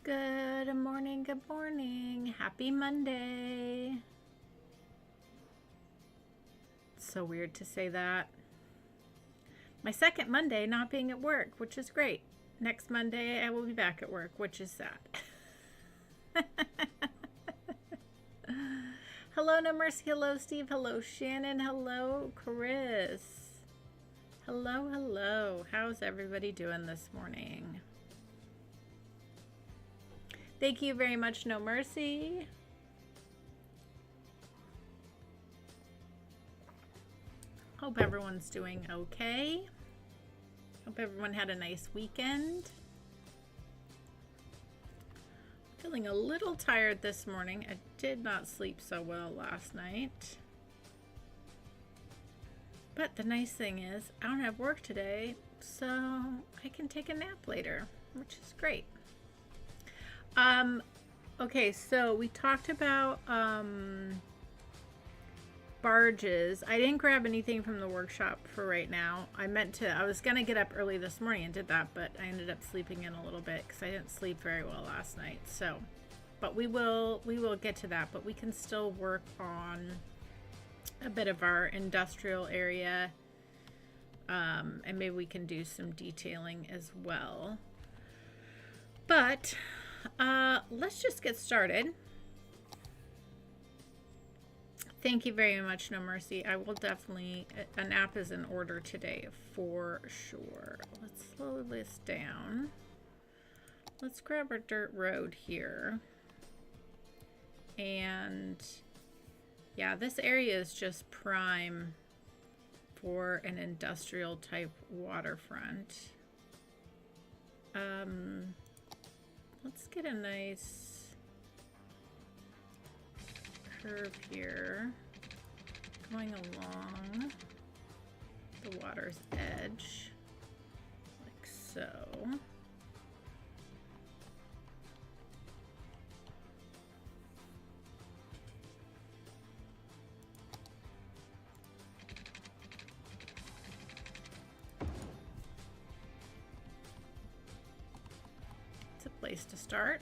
Good morning, good morning. Happy Monday. It's so weird to say that. My second Monday not being at work, which is great. Next Monday I will be back at work, which is sad. Hello, No Mercy. Hello, Steve. Hello, Shannon. Hello, Chris. Hello, hello. How's everybody doing this morning? Thank you very much, No Mercy. Hope everyone's doing okay. Hope everyone had a nice weekend. Feeling a little tired this morning. I did not sleep so well last night. But the nice thing is I don't have work today, so I can take a nap later, which is great. Okay, so we talked about barges. I didn't grab anything from the workshop for right now. I was gonna get up early this morning and did that, but I ended up sleeping in a little bit because I didn't sleep very well last night. So, but we will get to that, but we can still work on a bit of our industrial area, and maybe we can do some detailing as well. But let's just get started. Thank you very much, No Mercy. I will definitely, a nap is in order today for sure. Let's slow this down. Let's grab our dirt road here. And yeah, this area is just prime for an industrial type waterfront. Let's get a nice curve here going along the water's edge like so. It's a place to start.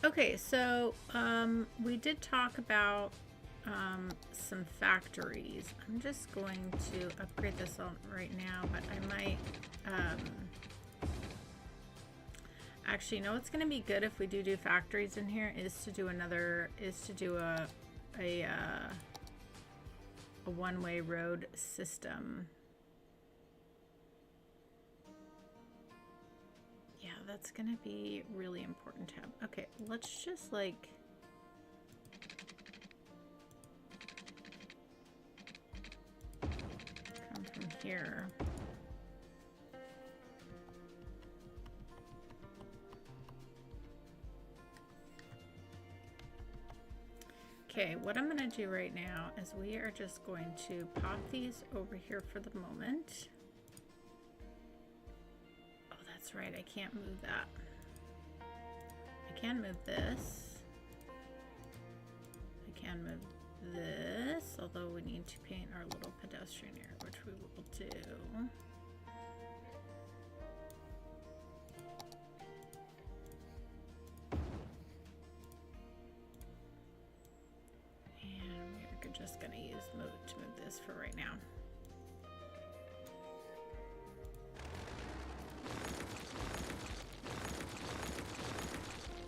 Okay, so we did talk about some factories. I'm just going to upgrade this on right now, but I might actually, you know what's going to be good if we do factories in here is to do a one-way road system. Yeah, that's going to be really important to have. Okay, let's just like come from here. Okay, what I'm going to do right now is we are just going to pop these over here for the moment. That's right, I can't move that. I can move this. I can move this, although we need to paint our little pedestrian area, which we will do. And we're just going to use move this for right now.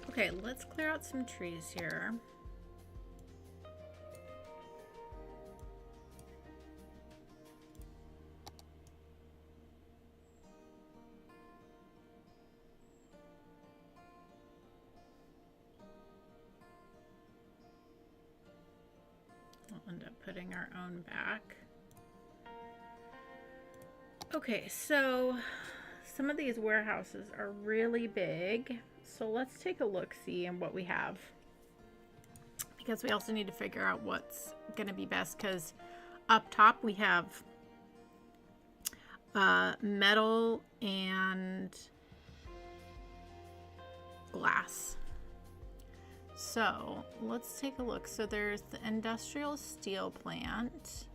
Okay, let's clear out some trees here. We'll end up putting our own back. Okay, so some of these warehouses are really big. So let's take a look-see in what we have, because we also need to figure out what's going to be best, because up top we have metal and glass. So let's take a look. So there's the industrial steel plant.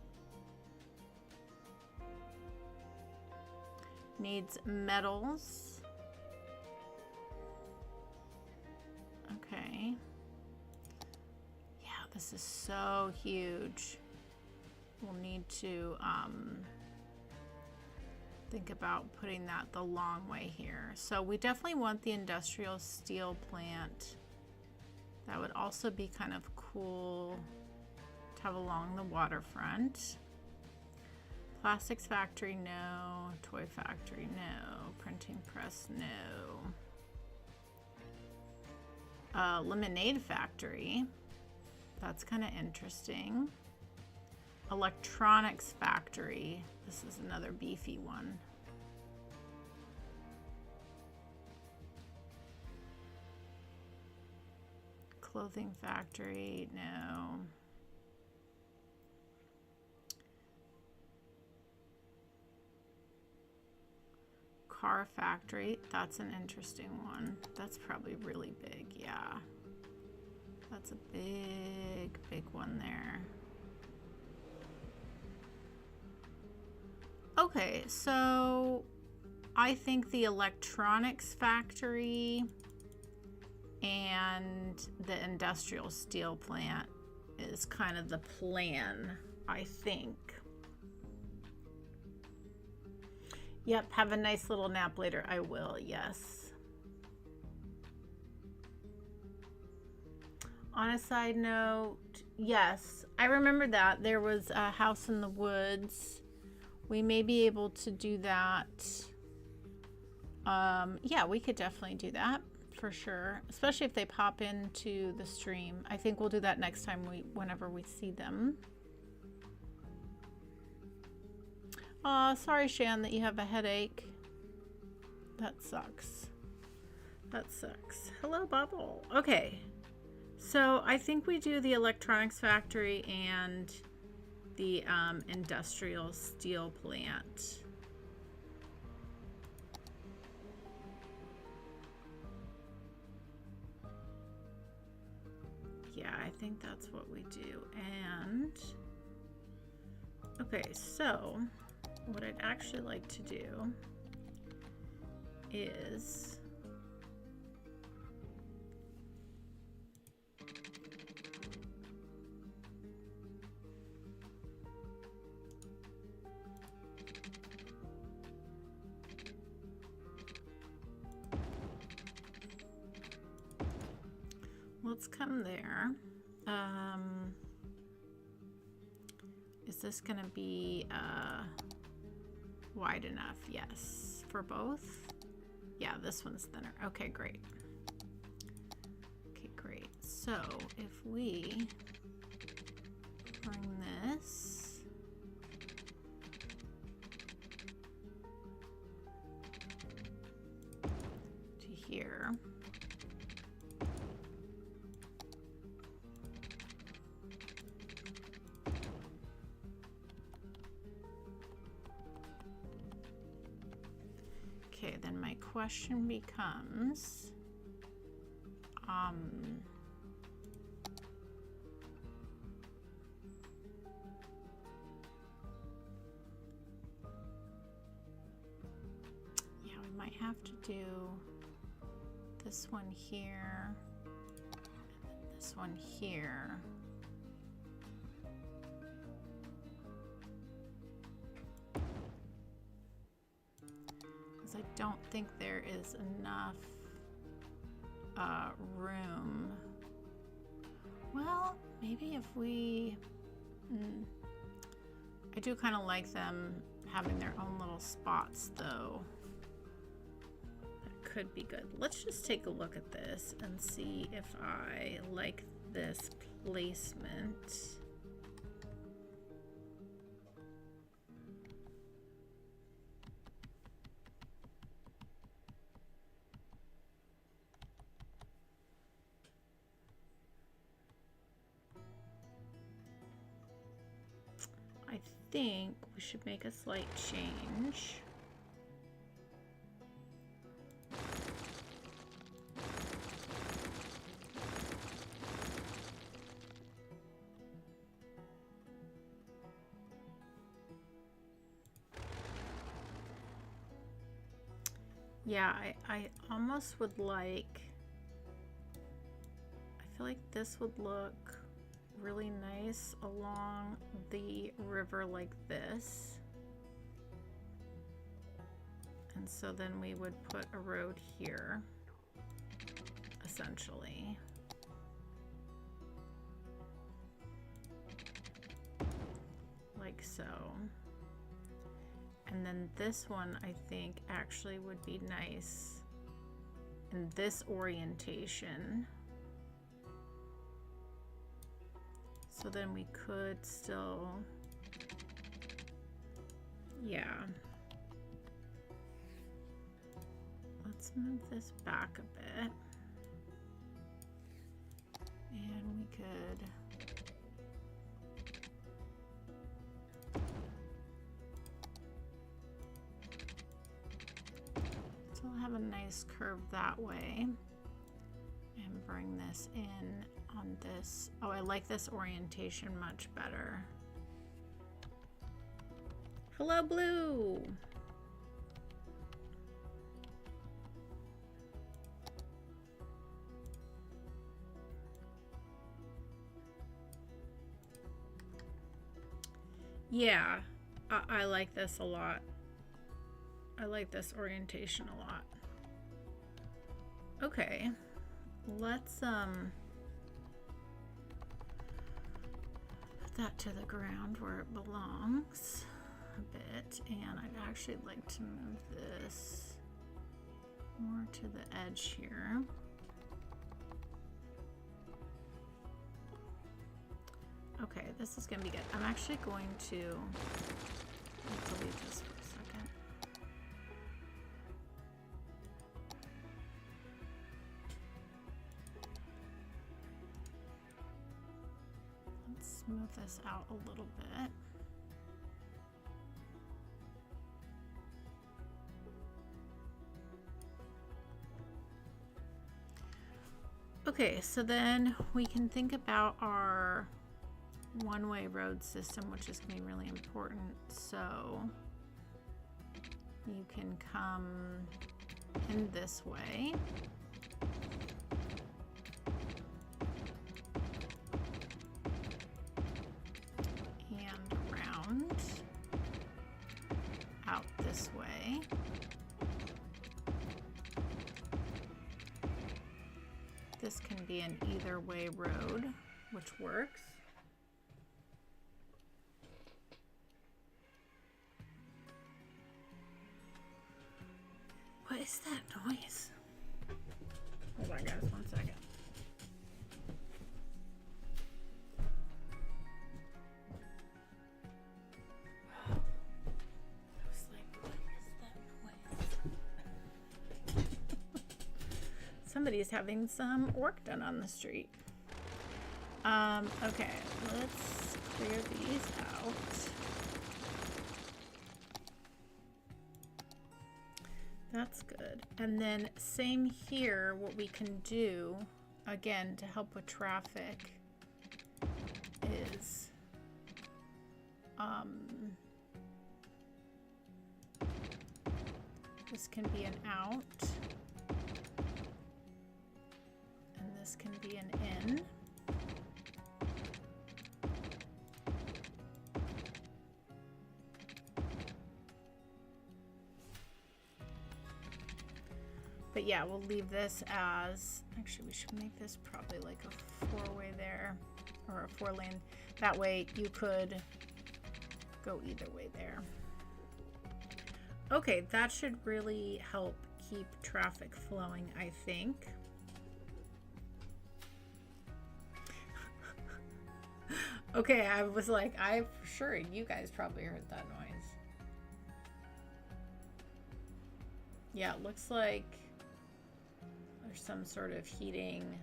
Needs metals. Okay. Yeah, this is so huge. We'll need to think about putting that the long way here. So we definitely want the industrial steel plant. That would also be kind of cool to have along the waterfront. Plastics factory, no. Toy factory, no. Printing press, no. Lemonade factory. That's kind of interesting. Electronics factory. This is another beefy one. Clothing factory, no. Car factory, that's an interesting one. That's probably really big, yeah. That's a big, big one there. Okay, so I think the electronics factory and the industrial steel plant is kind of the plan, I think. Yep, have a nice little nap later. I will, yes. On a side note, yes, I remember that. There was a house in the woods. We may be able to do that. Yeah, we could definitely do that for sure, especially if they pop into the stream. I think we'll do that next time whenever we see them. Sorry, Shan, that you have a headache. That sucks. That sucks. Hello, Bubble. Okay, so I think we do the electronics factory and the industrial steel plant. Yeah, I think that's what we do. And okay, so what I'd actually like to do is let's come there. Is this gonna be wide enough? Yes, for both. Yeah, this one's thinner. Okay, great. Okay, great. So if we bring this to here. Okay, then my question becomes, yeah, we might have to do this one here, and this one here. I don't think there is enough room. Well, maybe if we... I do kind of like them having their own little spots, though. That could be good. Let's just take a look at this and see if I like this placement. I think we should make a slight change. Yeah, I almost would like, I feel like this would look really nice along the river like this. And so then we would put a road here, essentially. Like so. And then this one, I think, actually would be nice in this orientation. So then we could still, yeah. Let's move this back a bit. And we could still have a nice curve that way. And bring this in on this. Oh, I like this orientation much better. Hello, Blue. Yeah, I like this a lot. I like this orientation a lot. Okay, let's put that to the ground where it belongs a bit, and I'd actually like to move this more to the edge here. Okay, this is gonna be good. I'm actually going to delete this for a second. Let's smooth this out a little bit. Okay, so then we can think about our one-way road system, which is going to be really important. So you can come in this way. And around out this way. This can be an either way road, which works. What is that noise? Hold on, guys, 1 second. I was like, what is that noise? Somebody's having some work done on the street. Okay, let's clear these out. That's good. And then same here, what we can do, again, to help with traffic is this can be an out, and this can be an in. But yeah, we'll leave this as, actually we should make this probably like a 4-way there, or a 4-lane. That way you could go either way there. Okay, that should really help keep traffic flowing, I think. Okay, I was like, I'm sure you guys probably heard that noise. Yeah, it looks like there's some sort of heating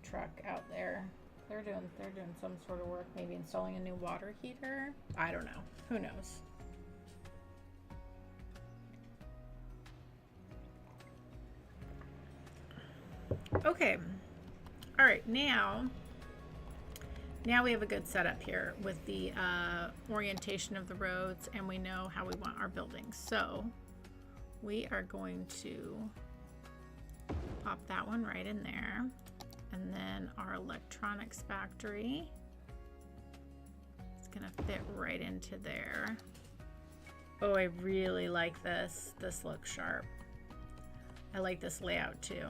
truck out there. They're doing some sort of work, maybe installing a new water heater. I don't know. Who knows? Okay. All right, now we have a good setup here with the orientation of the roads, and we know how we want our buildings. So we are going to pop that one right in there. And then our electronics factory is gonna fit right into there. Oh, I really like this. This looks sharp. I like this layout too.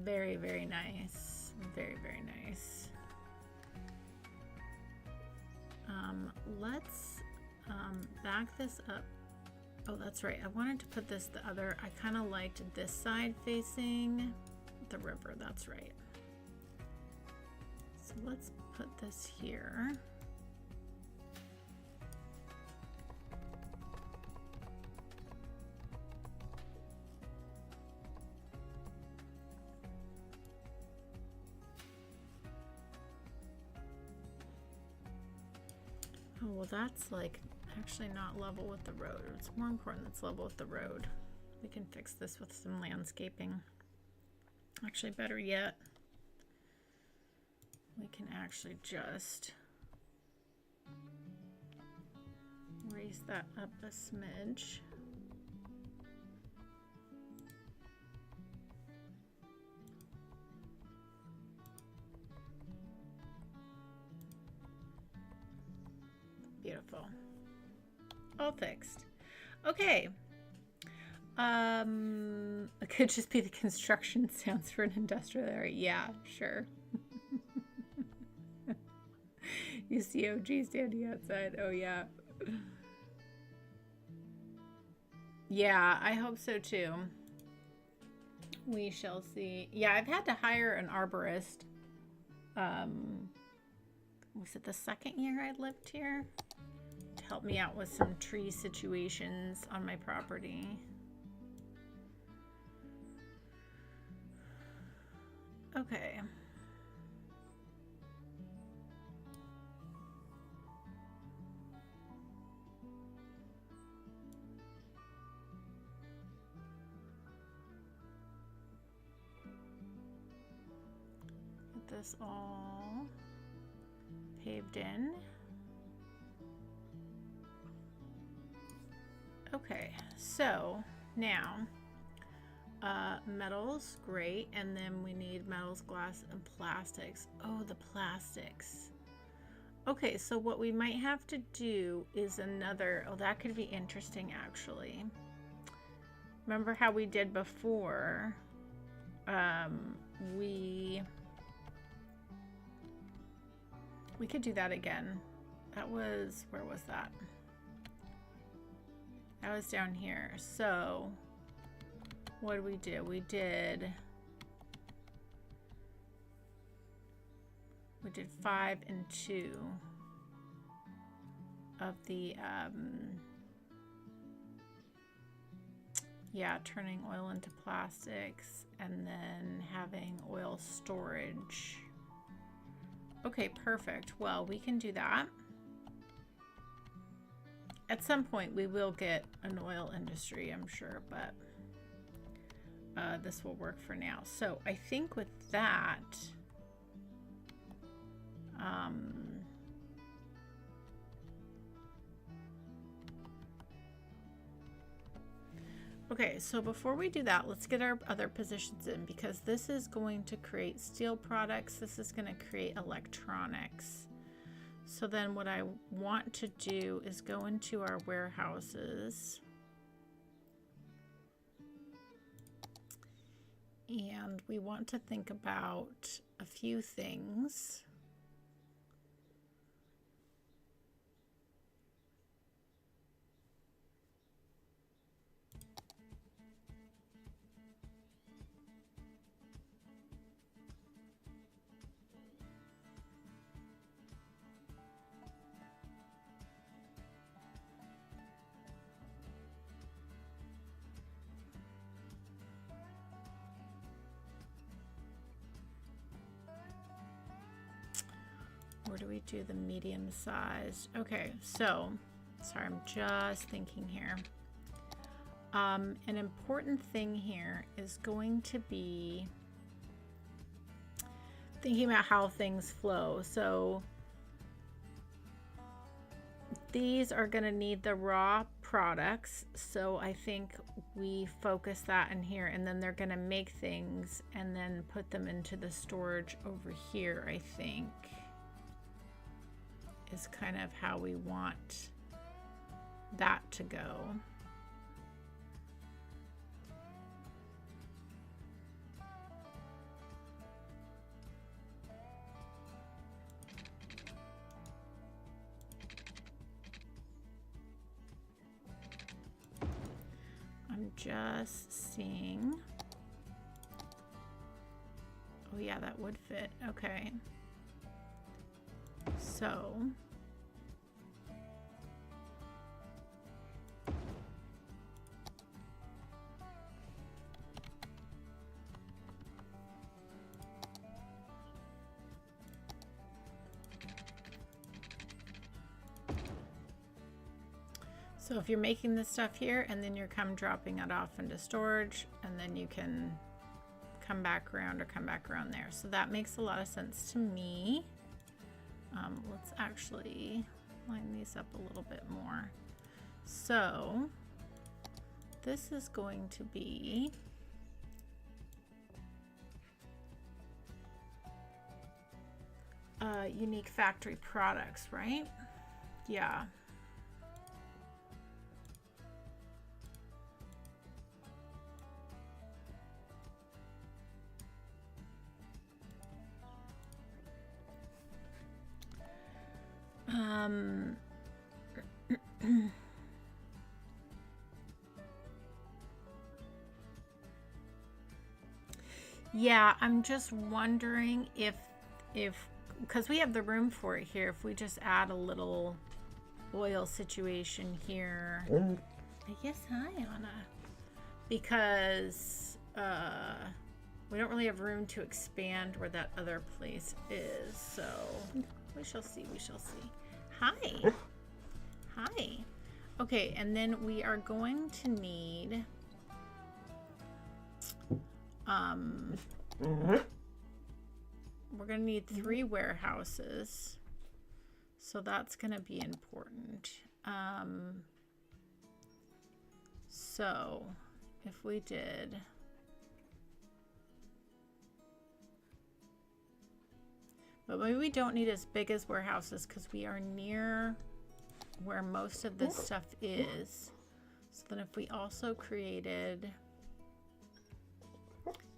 Very, very nice. Very, very nice. Let's back this up. Oh, that's right. I wanted to put this the other. I kind of liked this side facing the river. That's right. So let's put this here. Oh, well, that's like actually not level with the road. It's more important that's level with the road. We can fix this with some landscaping. Actually, better yet, we can actually just raise that up a smidge. Beautiful. All fixed. Okay. It could just be the construction sounds for an industrial area. Yeah, sure. You see OG standing outside. Oh, yeah. Yeah, I hope so too. We shall see. Yeah, I've had to hire an arborist. Was it the second year I lived here? To help me out with some tree situations on my property. Okay. Get this all paved in. Okay, so now metals, great, and then we need metals, glass, and plastics. Oh, the plastics. Okay, so what we might have to do is another, oh, that could be interesting actually. Remember how we did before? We could do that again. That was, where was that? That was down here. So what did we do? We did 5 and 2 of the yeah, turning oil into plastics and then having oil storage. Okay, perfect. Well, we can do that. At some point we will get an oil industry, I'm sure, but this will work for now. So I think with that, okay, so before we do that, let's get our other positions in, because this is going to create steel products. This is going to create electronics. So then what I want to do is go into our warehouses. And we want to think about a few things. Or do we do the medium sized? Okay, so, sorry, I'm just thinking here. An important thing here is going to be thinking about how things flow. So these are going to need the raw products, so I think we focus that in here, and then they're gonna make things and then put them into the storage over here, I think is kind of how we want that to go. I'm just seeing. Oh yeah, that would fit. Okay. So if you're making this stuff here and then you're dropping it off into storage, and then you can come back around or come back around there. So that makes a lot of sense to me. Let's actually line these up a little bit more. So this is going to be unique factory products, right? Yeah. Yeah, I'm just wondering if because we have the room for it here, if we just add a little oil situation here. I guess, hi Anna, because we don't really have room to expand where that other place is, so we shall see. Hi. Hi. Okay, and then we are going to need we're going to need 3 warehouses, so that's going to be important. So if we did but maybe we don't need as big as warehouses because we are near where most of this stuff is. So then if we also created,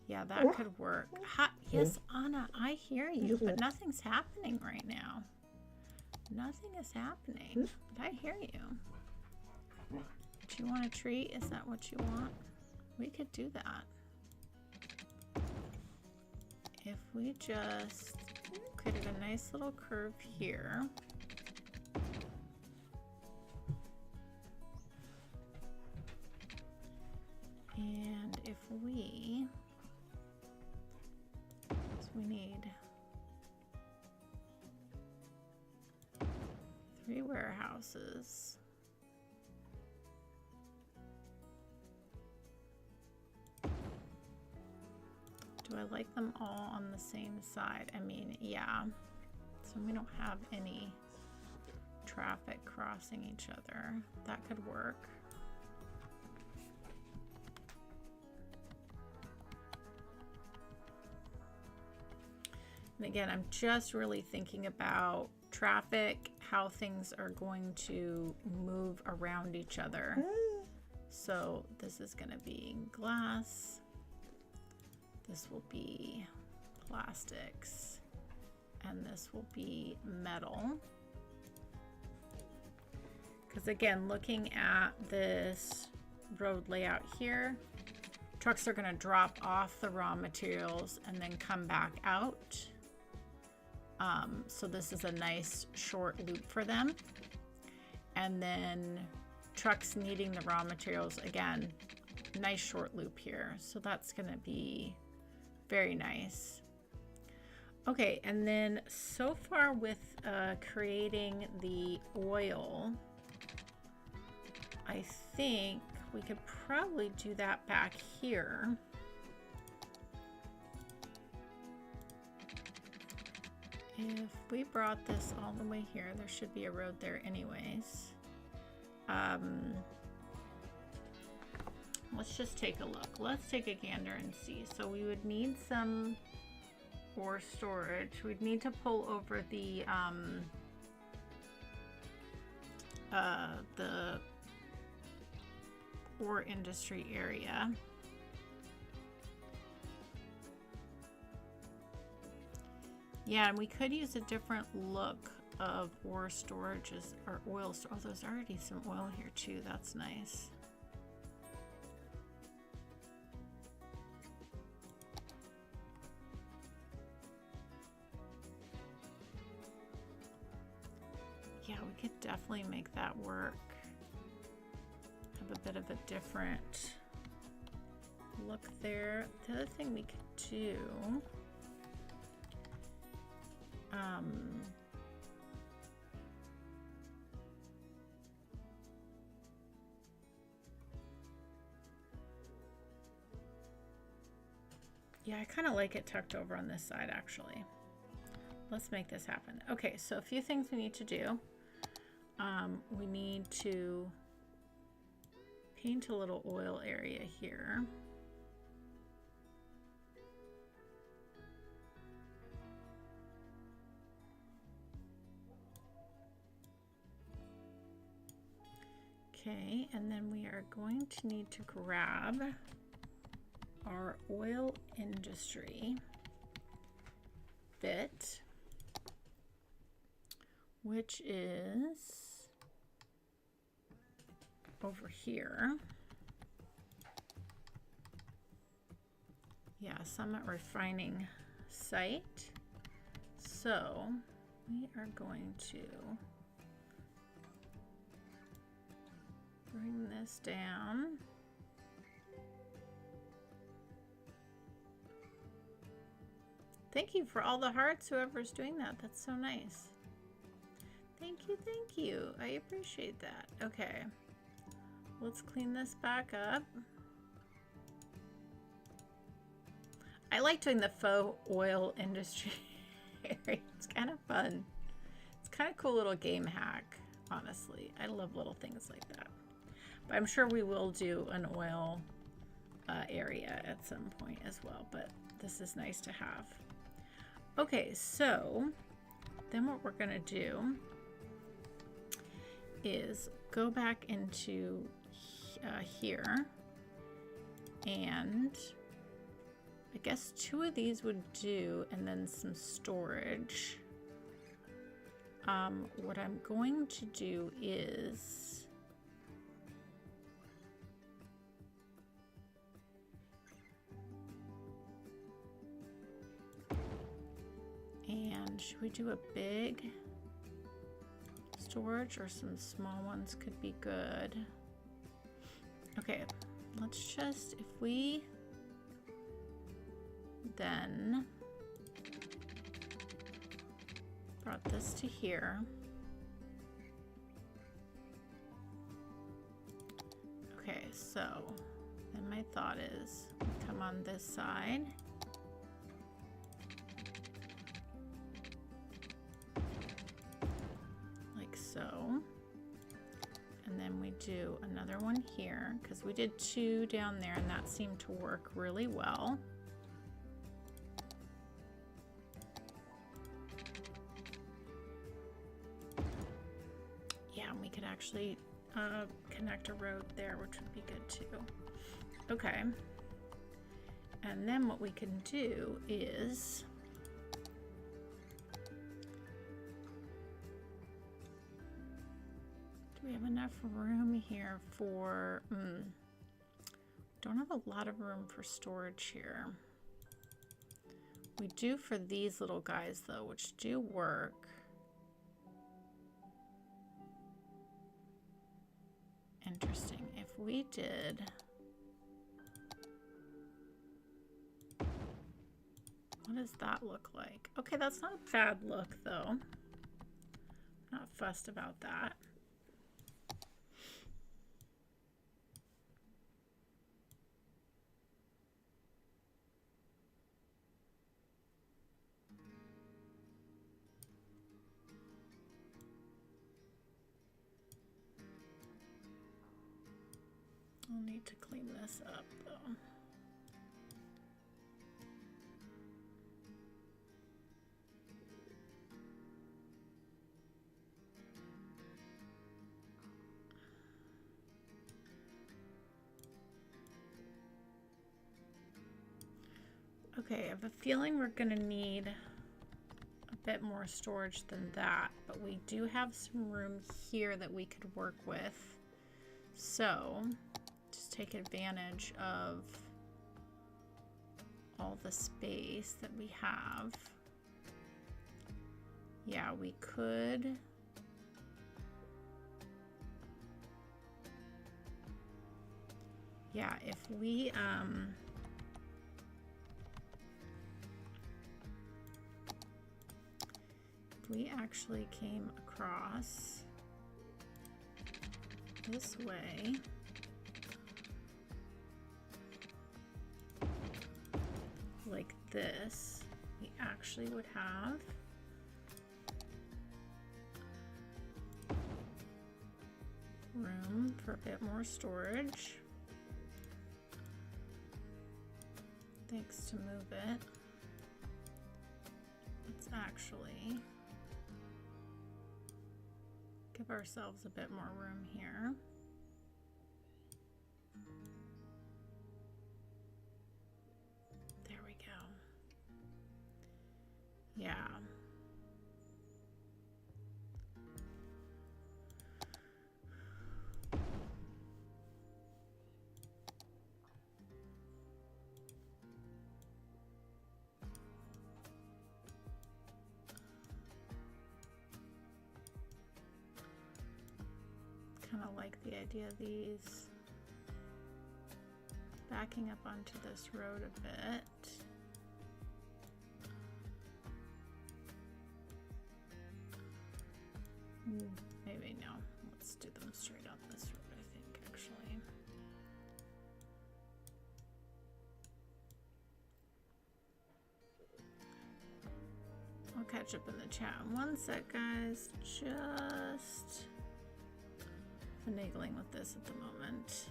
yeah, that could work. Yes, Anna, I hear you, but nothing's happening right now. Nothing is happening, but I hear you. Do you want a tree? Is that what you want? We could do that. If we just created a nice little curve here. And if we need 3 warehouses. Do I like them all on the same side? I mean, yeah. So we don't have any traffic crossing each other. That could work. And again, I'm just really thinking about traffic, how things are going to move around each other. So this is going to be glass. This will be plastics. And this will be metal. Because again, looking at this road layout here, trucks are going to drop off the raw materials and then come back out. So this is a nice short loop for them. And then trucks needing the raw materials, again, nice short loop here. So that's going to be very nice. Okay, and then so far with creating the oil, I think we could probably do that back here. If we brought this all the way here, there should be a road there anyways. let's just take a look. Let's take a gander and see. So we would need some ore storage. We'd need to pull over the ore industry area. Yeah, and we could use a different look of ore storages or oil. Oh, there's already some oil here too. That's nice. Yeah, we could definitely make that work. Have a bit of a different look there. The other thing we could do, yeah, I kind of like it tucked over on this side actually. Let's make this happen. Okay, so a few things we need to do. We need to paint a little oil area here. Okay, and then we are going to need to grab our oil industry bit, which is over here. Yeah, Summit Refining Site. So we are going to bring this down. Thank you for all the hearts, whoever's doing that. That's so nice. Thank you, thank you. I appreciate that. Okay, let's clean this back up. I like doing the faux oil industry area. It's kind of fun. It's kind of cool little game hack, honestly. I love little things like that. But I'm sure we will do an oil area at some point as well, but this is nice to have. Okay, so then what we're gonna do is go back into here, and I guess 2 of these would do, and then some storage. What I'm going to do is should we do a big storage, or some small ones could be good? Okay, let's just, if we then brought this to here. Okay, so then my thought is come on this side. So, and then we do another one here because we did 2 down there and that seemed to work really well. Yeah, and we could actually connect a road there, which would be good too. Okay, and then what we can do is we have enough room here for, don't have a lot of room for storage here. We do for these little guys though, which do work. Interesting. If we did, what does that look like? Okay, that's not a bad look though. Not fussed about that. need to clean this up though. Okay, I have a feeling we're gonna need a bit more storage than that, but we do have some room here that we could work with. So just take advantage of all the space that we have. Yeah, we could. Yeah, if we actually came across this way, like this, we actually would have room for a bit more storage. Thanks to move it. Let's actually give ourselves a bit more room here. There we go. Yeah. Kind of like the idea of these backing up onto this road a bit. Maybe no. Let's do them straight on this road, I think, actually. I'll catch up in the chat in one sec, guys. Just finagling with this at the moment.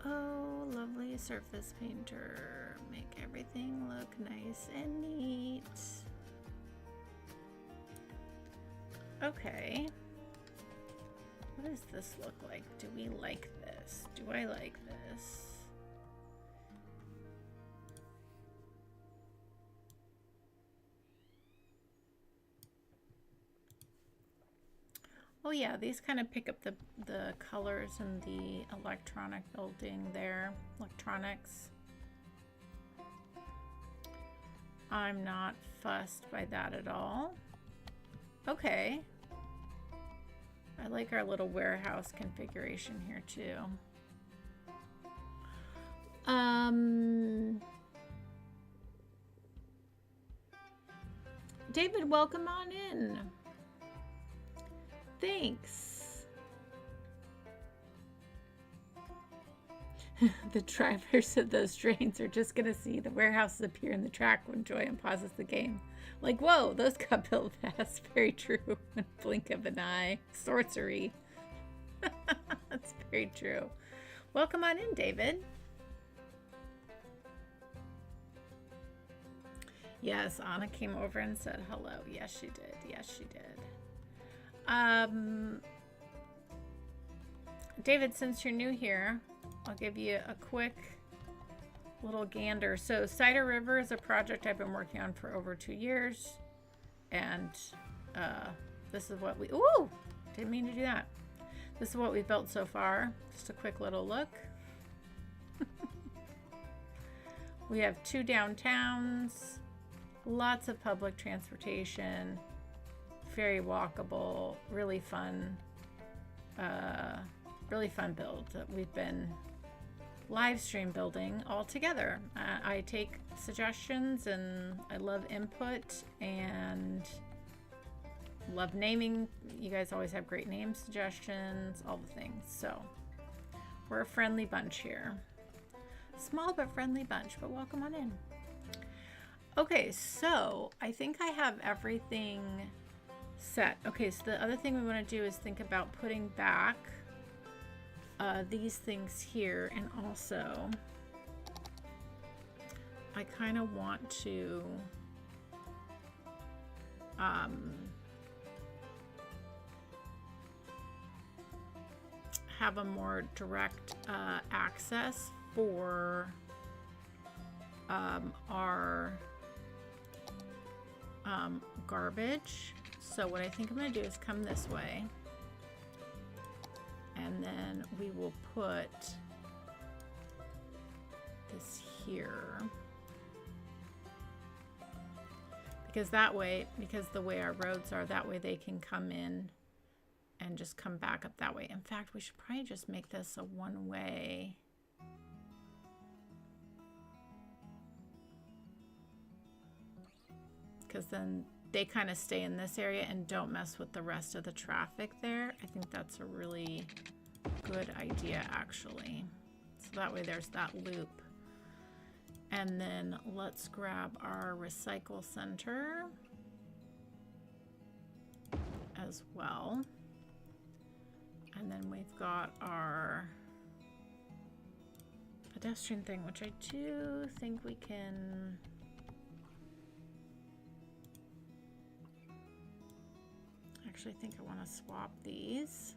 Oh, lovely surface painter. Make everything look nice and neat. Okay. What does this look like? Do we like this? Do I like this? Oh yeah, these kind of pick up the colors and the electronic building there. Electronics. I'm not fussed by that at all. Okay. I like our little warehouse configuration here too. David, welcome on in. Thanks. The drivers of those trains are just gonna see the warehouses appear in the track when Joyan pauses the game. Like, whoa, those got built fast. Very true. Blink of an eye. Sorcery. That's very true. Welcome on in, David. Yes, Anna came over and said hello. Yes, she did. Yes, she did. David, since you're new here, I'll give you a quick little gander. So Cider River is a project I've been working on for over 2 years. And this is what we... Ooh! Didn't mean to do that. This is what we've built so far. Just a quick little look. We have 2 downtowns. Lots of public transportation. Very walkable, really fun build that we've been live stream building all together. I take suggestions and I love input and love naming. You guys always have great name suggestions, all the things. So we're a friendly bunch here. Small but friendly bunch, but welcome on in. Okay, so I think I have everything set. Okay, so the other thing we want to do is think about putting back these things here, and also I kind of want to have a more direct access for our garbage. So what I think I'm going to do is come this way, and then we will put this here, because that way, because the way our roads are, that way they can come in and just come back up that way. In fact, we should probably just make this a one-way. Because then they kind of stay in this area and don't mess with the rest of the traffic there. I think that's a really good idea, actually. So that way there's that loop. And then let's grab our recycle center as well. And then we've got our pedestrian thing, which I do think we can... Actually, I think I want to swap these.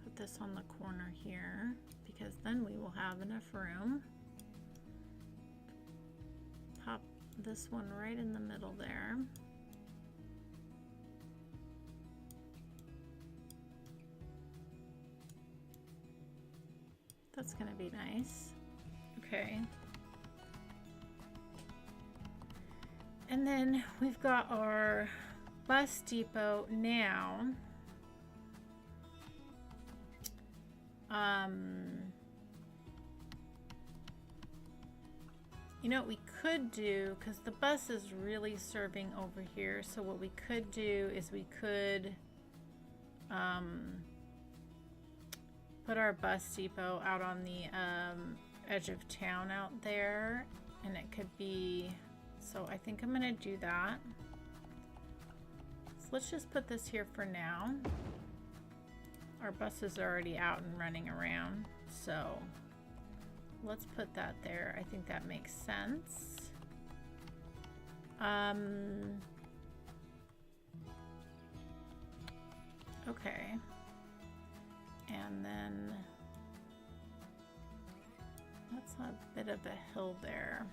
Put this on the corner here, because then we will have enough room. Pop this one right in the middle there. That's going to be nice. Okay. And then we've got our bus depot now. You know what we could do, because the bus is really serving over here, so what we could do is we could put our bus depot out on the edge of town out there, and it could be... So I think I'm gonna do that. So let's just put this here for now. Our buses are already out and running around, so let's put that there. I think that makes sense. Okay. And then that's a bit of a hill there.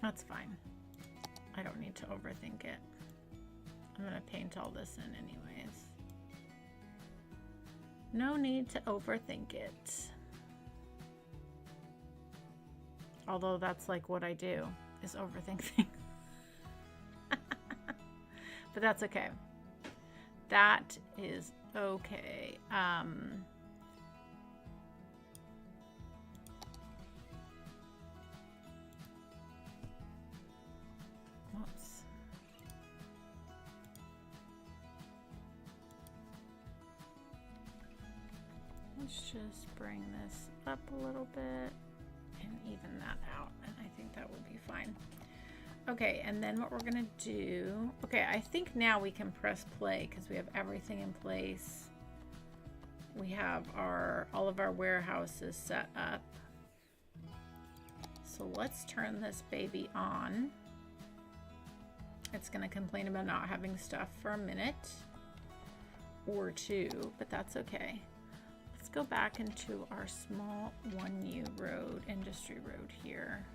That's fine. I don't need to overthink it. I'm gonna paint all this in anyways. No need to overthink it. Although that's like what I do, is overthink things. But that's okay. That is okay. Whoops. Let's just bring this up a little bit and even that out, and I think that will be fine. Okay, and then what we're gonna do, okay, I think now we can press play because we have everything in place. We have all of our warehouses set up. So let's turn this baby on. It's gonna complain about not having stuff for a minute or two, but that's okay. Let's go back into our small 1U road, industry road here.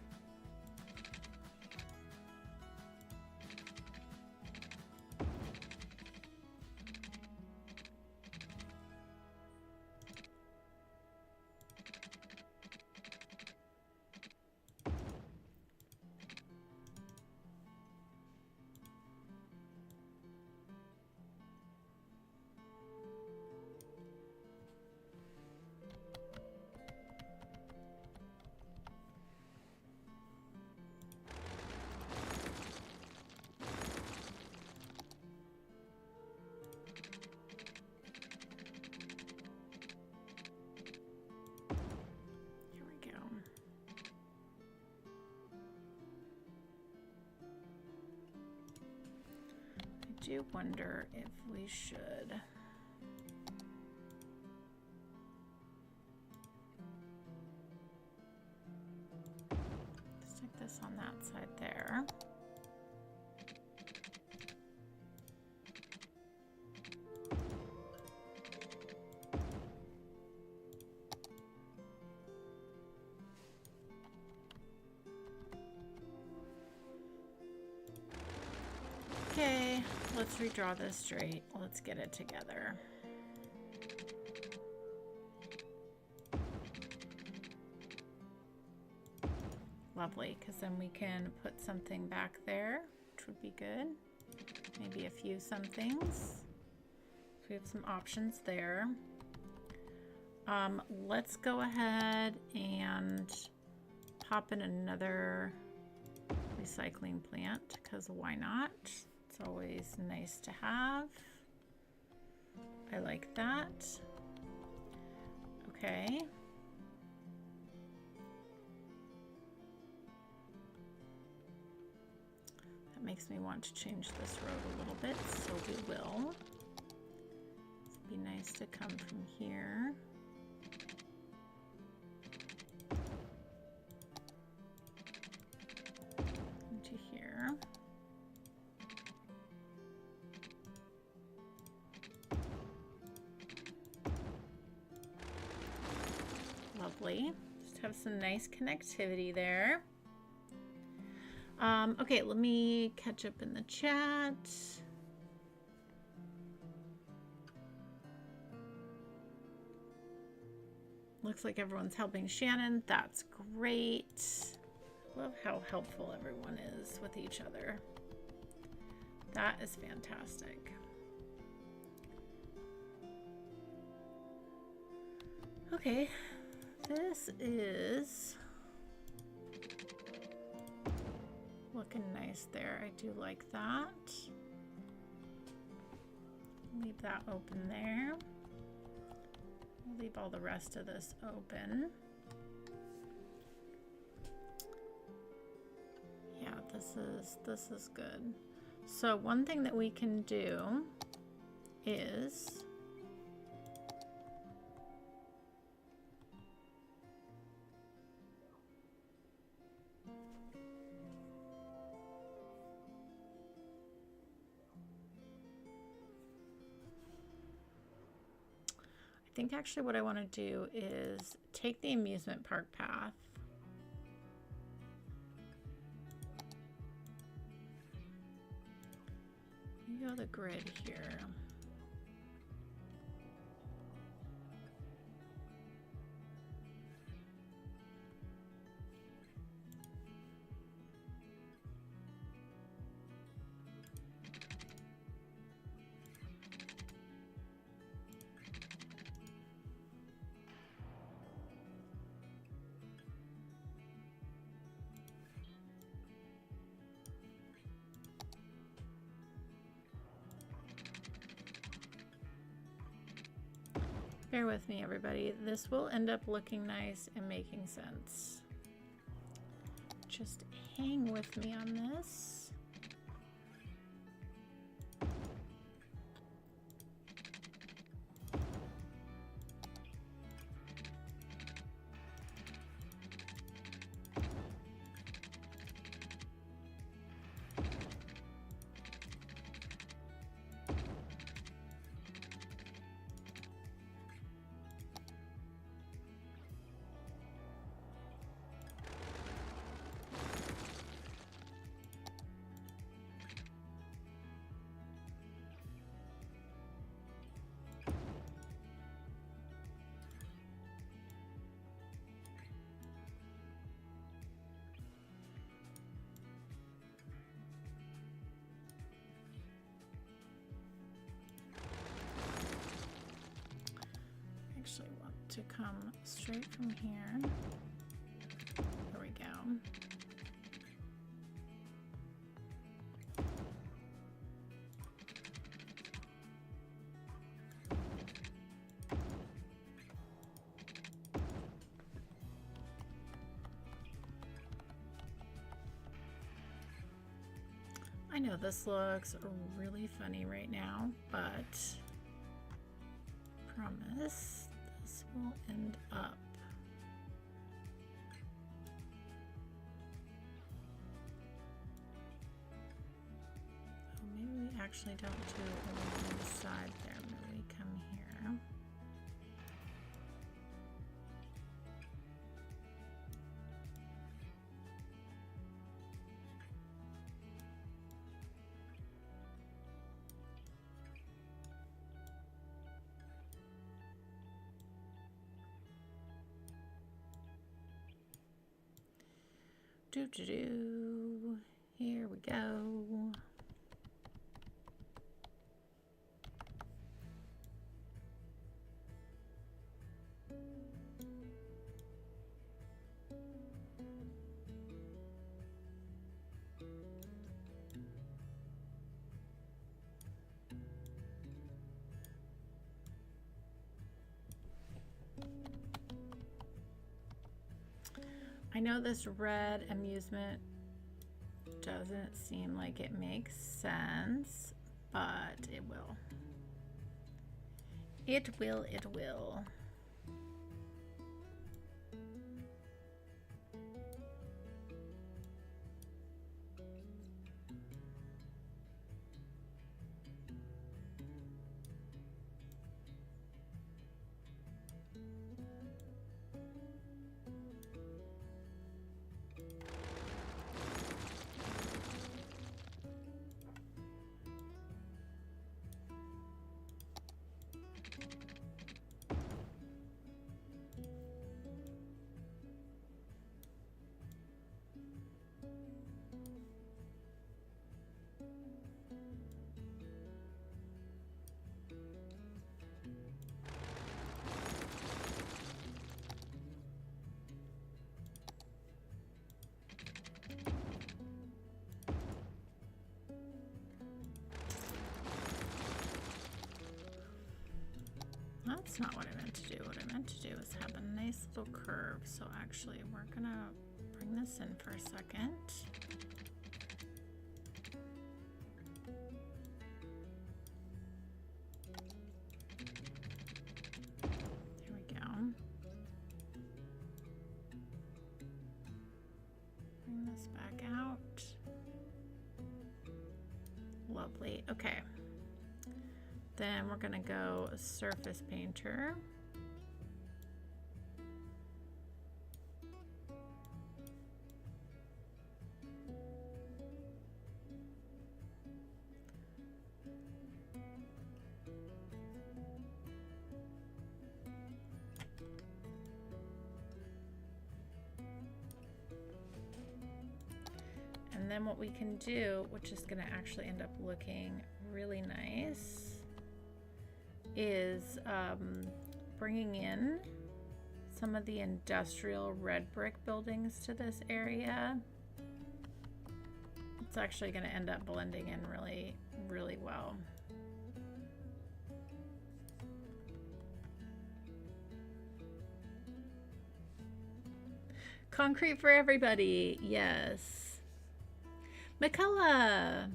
do wonder if we should stick this on that side there. Okay, let's redraw this straight. Let's get it together. Lovely, because then we can put something back there, which would be good. Maybe a few somethings. So we have some options there. Let's go ahead and pop in another recycling plant, because why not? It's always nice to have. I like that. Okay. That makes me want to change this road a little bit, so we will. It'd be nice to come from here. Into here. Lovely. Just have some nice connectivity there. Okay, let me catch up in the chat. Looks like everyone's helping Shannon. That's great. Love how helpful everyone is with each other. That is fantastic. Okay, this is looking nice there. I do like that. Leave that open there. Leave all the rest of this open. Yeah, this is good. So one thing that we can do is I think actually what I want to do is take the amusement park path. You go the grid here. Bear with me, everybody. This will end up looking nice and making sense. Just hang with me on this. Actually want to come straight from here. There we go. I know this looks really funny right now, but promise this will end up maybe we actually don't do it on the side there. Maybe we come here. Here we go. I know this red amusement doesn't seem like it makes sense, but it will. It will, it will. That's not what I meant to do. What I meant to do is have a nice little curve. So actually, we're gonna bring this in for a second. There we go. Bring this back out. Lovely. Okay. Then we're going to go surface painter. And then what we can do, which is going to actually end up looking really nice, is bringing in some of the industrial red brick buildings to this area. It's actually going to end up blending in really, really well. Concrete for everybody, yes. McCullough.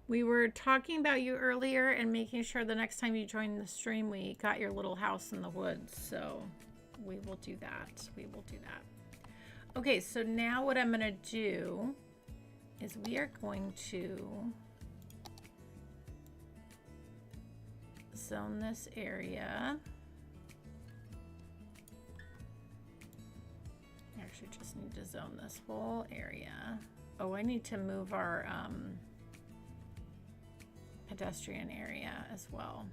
We were talking about you earlier and making sure the next time you join the stream, we got your little house in the woods. So we will do that. We will do that. Okay, so now what I'm going to do is we are going to zone this area. I actually just need to zone this whole area. Oh, I need to move our pedestrian area as well.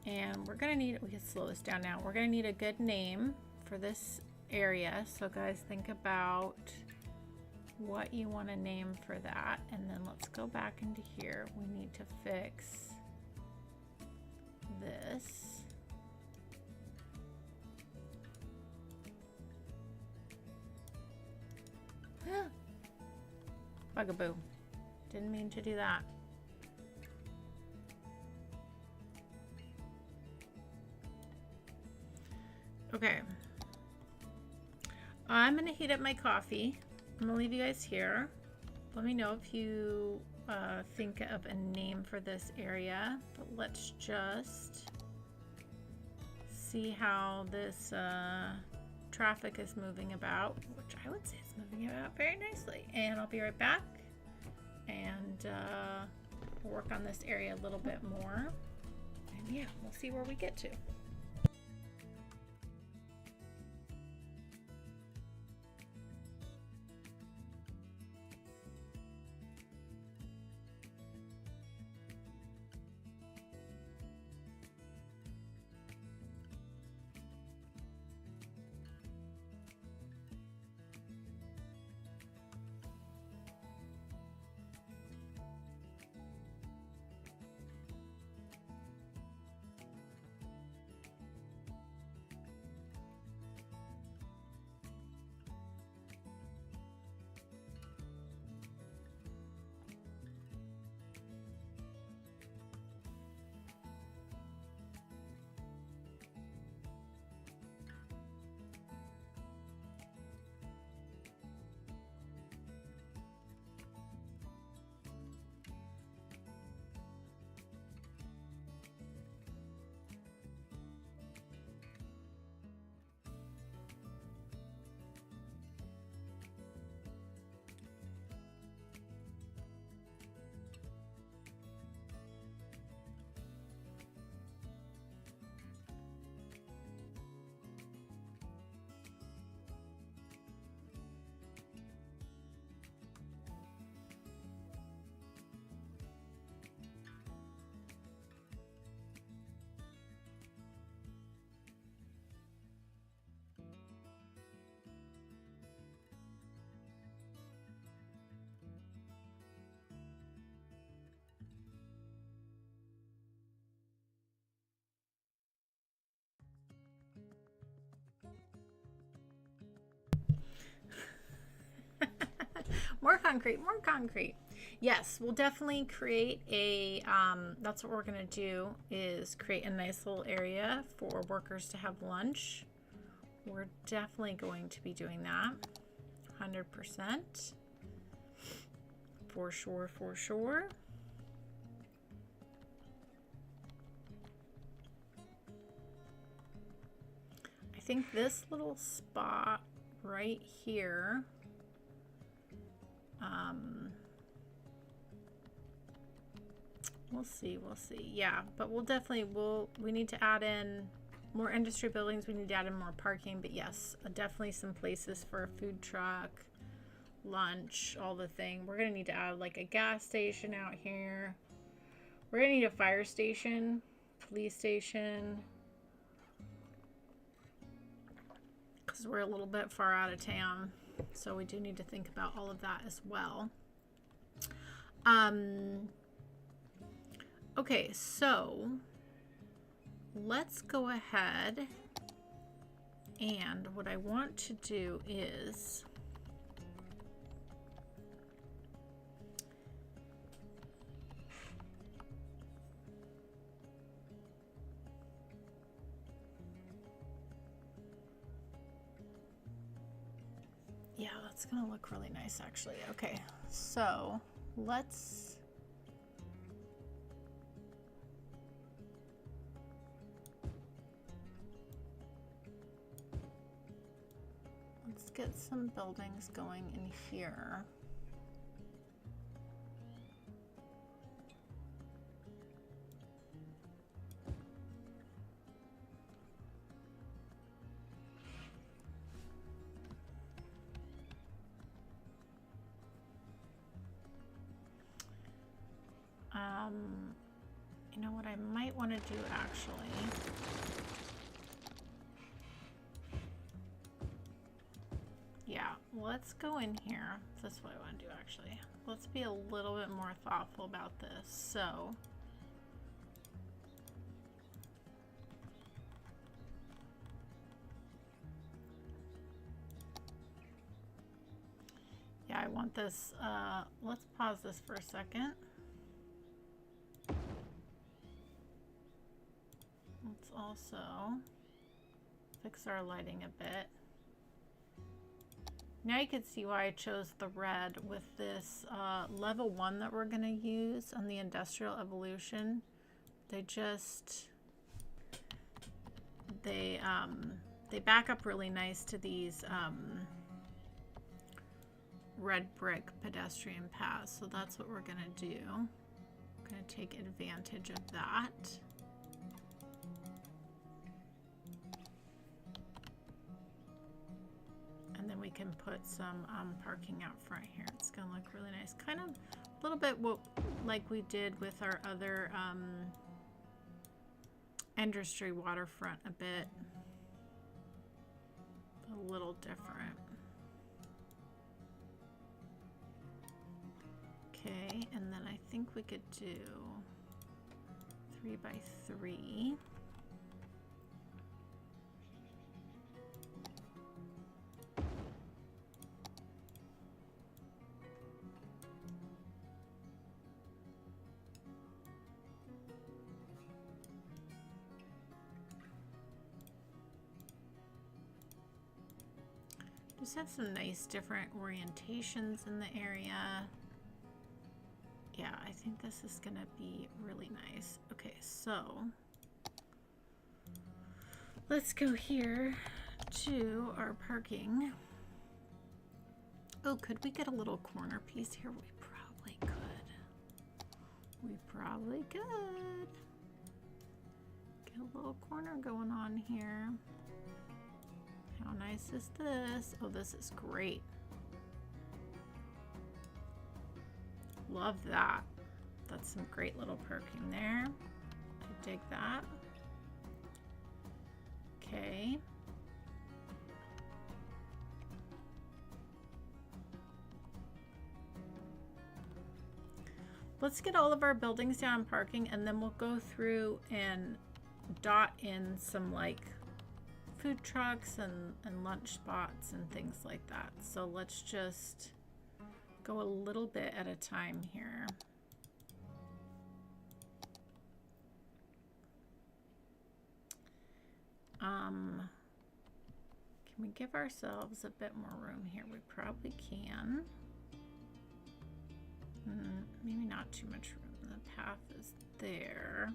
And we're gonna need, we can slow this down now. We're gonna need a good name for this area. So guys, think about what you want to name for that. And then let's go back into here. We need to fix this. Bugaboo. Didn't mean to do that. Okay. I'm gonna heat up my coffee. I'm gonna leave you guys here. Let me know if you think of a name for this area, but let's just see how this traffic is moving about, which I would say is moving about very nicely. And I'll be right back, and we'll work on this area a little bit more, and yeah, we'll see where we get to. More concrete, more concrete. Yes, we'll definitely create a, that's what we're gonna do, is create a nice little area for workers to have lunch. We're definitely going to be doing that, 100%. For sure, for sure. I think this little spot right here, we'll see, we'll see. Yeah, but we'll definitely, we need to add in more industry buildings. We need to add in more parking, but yes, definitely some places for a food truck, lunch, all the thing. We're gonna need to add like a gas station out here. We're gonna need a fire station, police station, because we're a little bit far out of town. So we do need to think about all of that as well. Okay, so let's go ahead, and what I want to do is yeah, that's gonna look really nice actually. Okay, so let's get some buildings going in here. You know what I might want to do actually? Yeah, let's go in here. That's what I want to do actually. Let's be a little bit more thoughtful about this. So yeah, I want this, let's pause this for a second. Let's also fix our lighting a bit. Now you can see why I chose the red with this level 1 that we're going to use on the Industrial Evolution. They back up really nice to these red brick pedestrian paths, so that's what we're going to do. We're going to take advantage of that. And then we can put some parking out front here. It's going to look really nice. Kind of a little bit like we did with our other industry waterfront a bit. A little different. Okay, and then I think we could do 3 by 3. Just have some nice different orientations in the area. Yeah, I think this is gonna be really nice. Okay, so let's go here to our parking. Oh, could we get a little corner piece here? We probably could. We probably could. Get a little corner going on here. How nice is this? Oh, this is great. Love that. That's some great little parking there. I dig that. Okay. Let's get all of our buildings down parking, and then we'll go through and dot in some like food trucks and lunch spots and things like that. So let's just go a little bit at a time here. Can we give ourselves a bit more room here? We probably can. Maybe not too much room. The path is there.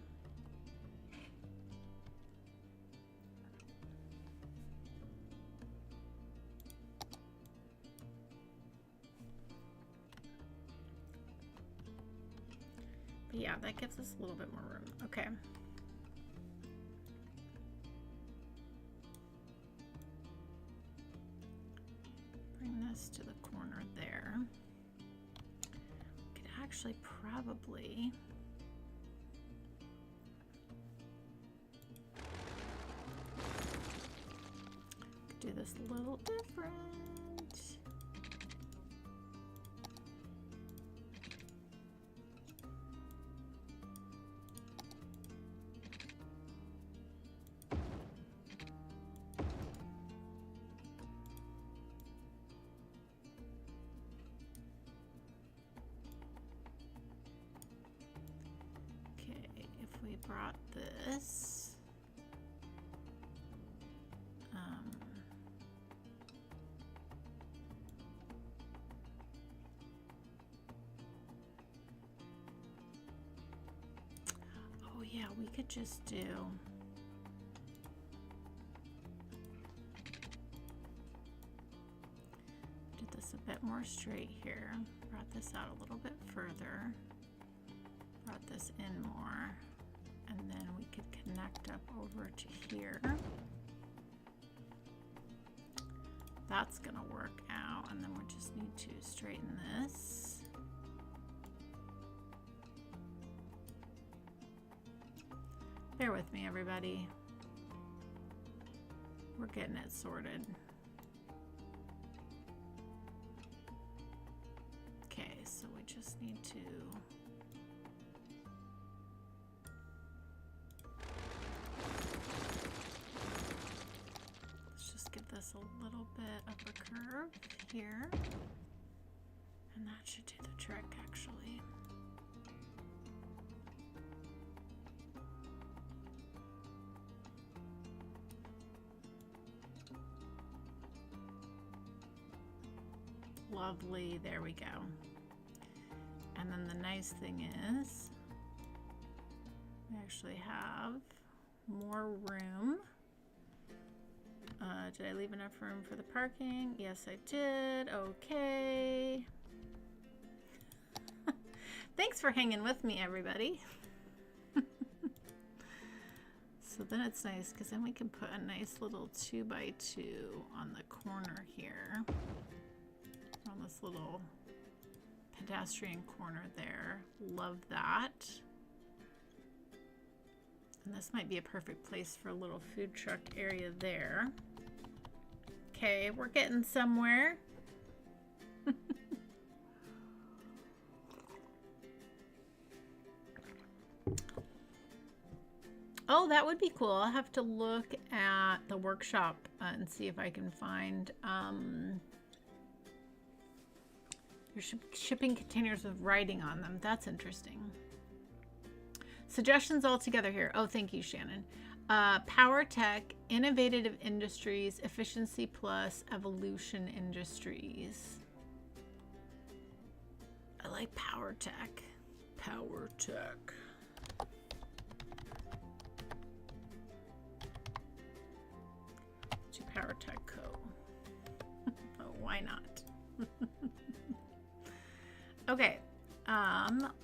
But yeah, that gives us a little bit more room. Okay. Bring this to the corner there. We could actually probably do this a little different. Brought this oh yeah, we could just do this a bit more straight here, brought this out a little bit further, brought this in more. And then we could connect up over to here. That's gonna work out. And then we just need to straighten this. Bear with me, everybody. We're getting it sorted. Okay, so we just need to this a little bit of a curve here, and that should do the trick actually. Lovely. There we go. And then the nice thing is we actually have more room. Did I leave enough room for the parking? Yes, I did. Okay. Thanks for hanging with me, everybody. So then it's nice because then we can put a nice little 2x2 on the corner here. On this little pedestrian corner there. Love that. And this might be a perfect place for a little food truck area there. Okay, we're getting somewhere. Oh, that would be cool. I'll have to look at the workshop and see if I can find your shipping containers with writing on them. That's interesting. Suggestions all together here. Oh, thank you, Shannon. Power Tech, Innovative Industries, Efficiency Plus, Evolution Industries. I like Power Tech. Power Tech. To Power Tech Co. Oh, why not? Okay.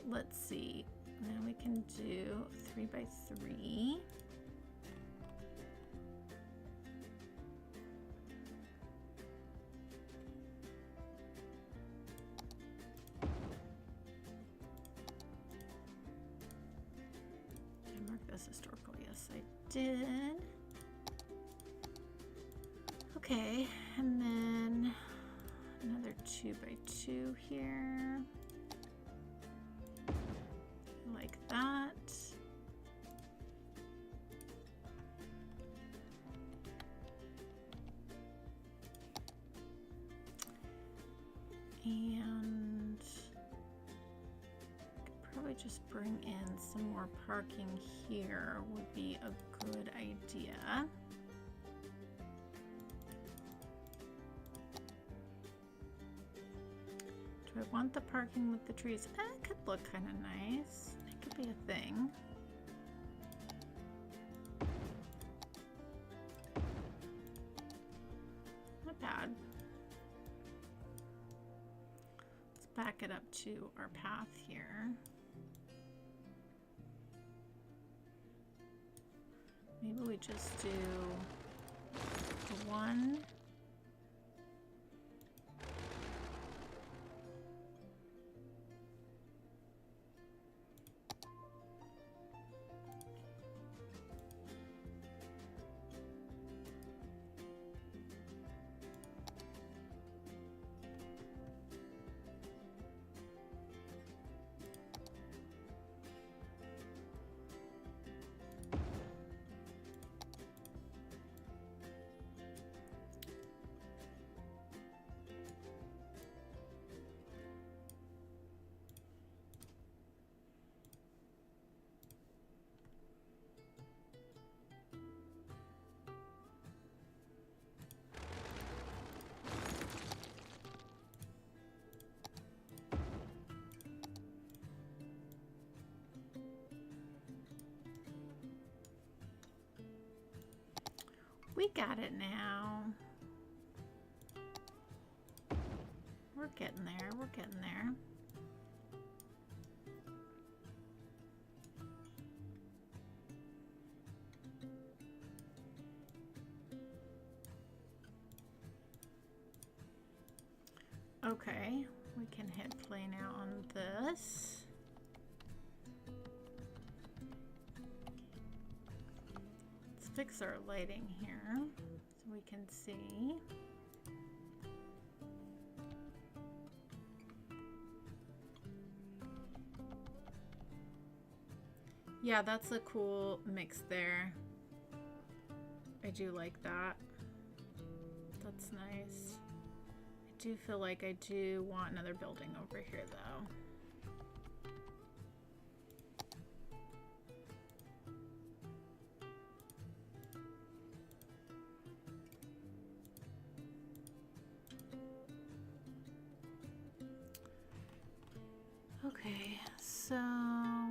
Let's see. Now we can do 3x3. Did I mark this historical? Yes, I did. Okay, and then another 2x2 here. Like that. And could probably just bring in some more parking here would be a good idea. Do I want the parking with the trees? It could look kind of nice. It could be a thing. Not bad. Let's back it up to our path here. Maybe we just do one. We got it now. We're getting there. We're getting there. Okay, we can hit play now on this. Fix our lighting here so we can see. Yeah, that's a cool mix there. I do like that. That's nice. I do feel like I do want another building over here though. Okay, so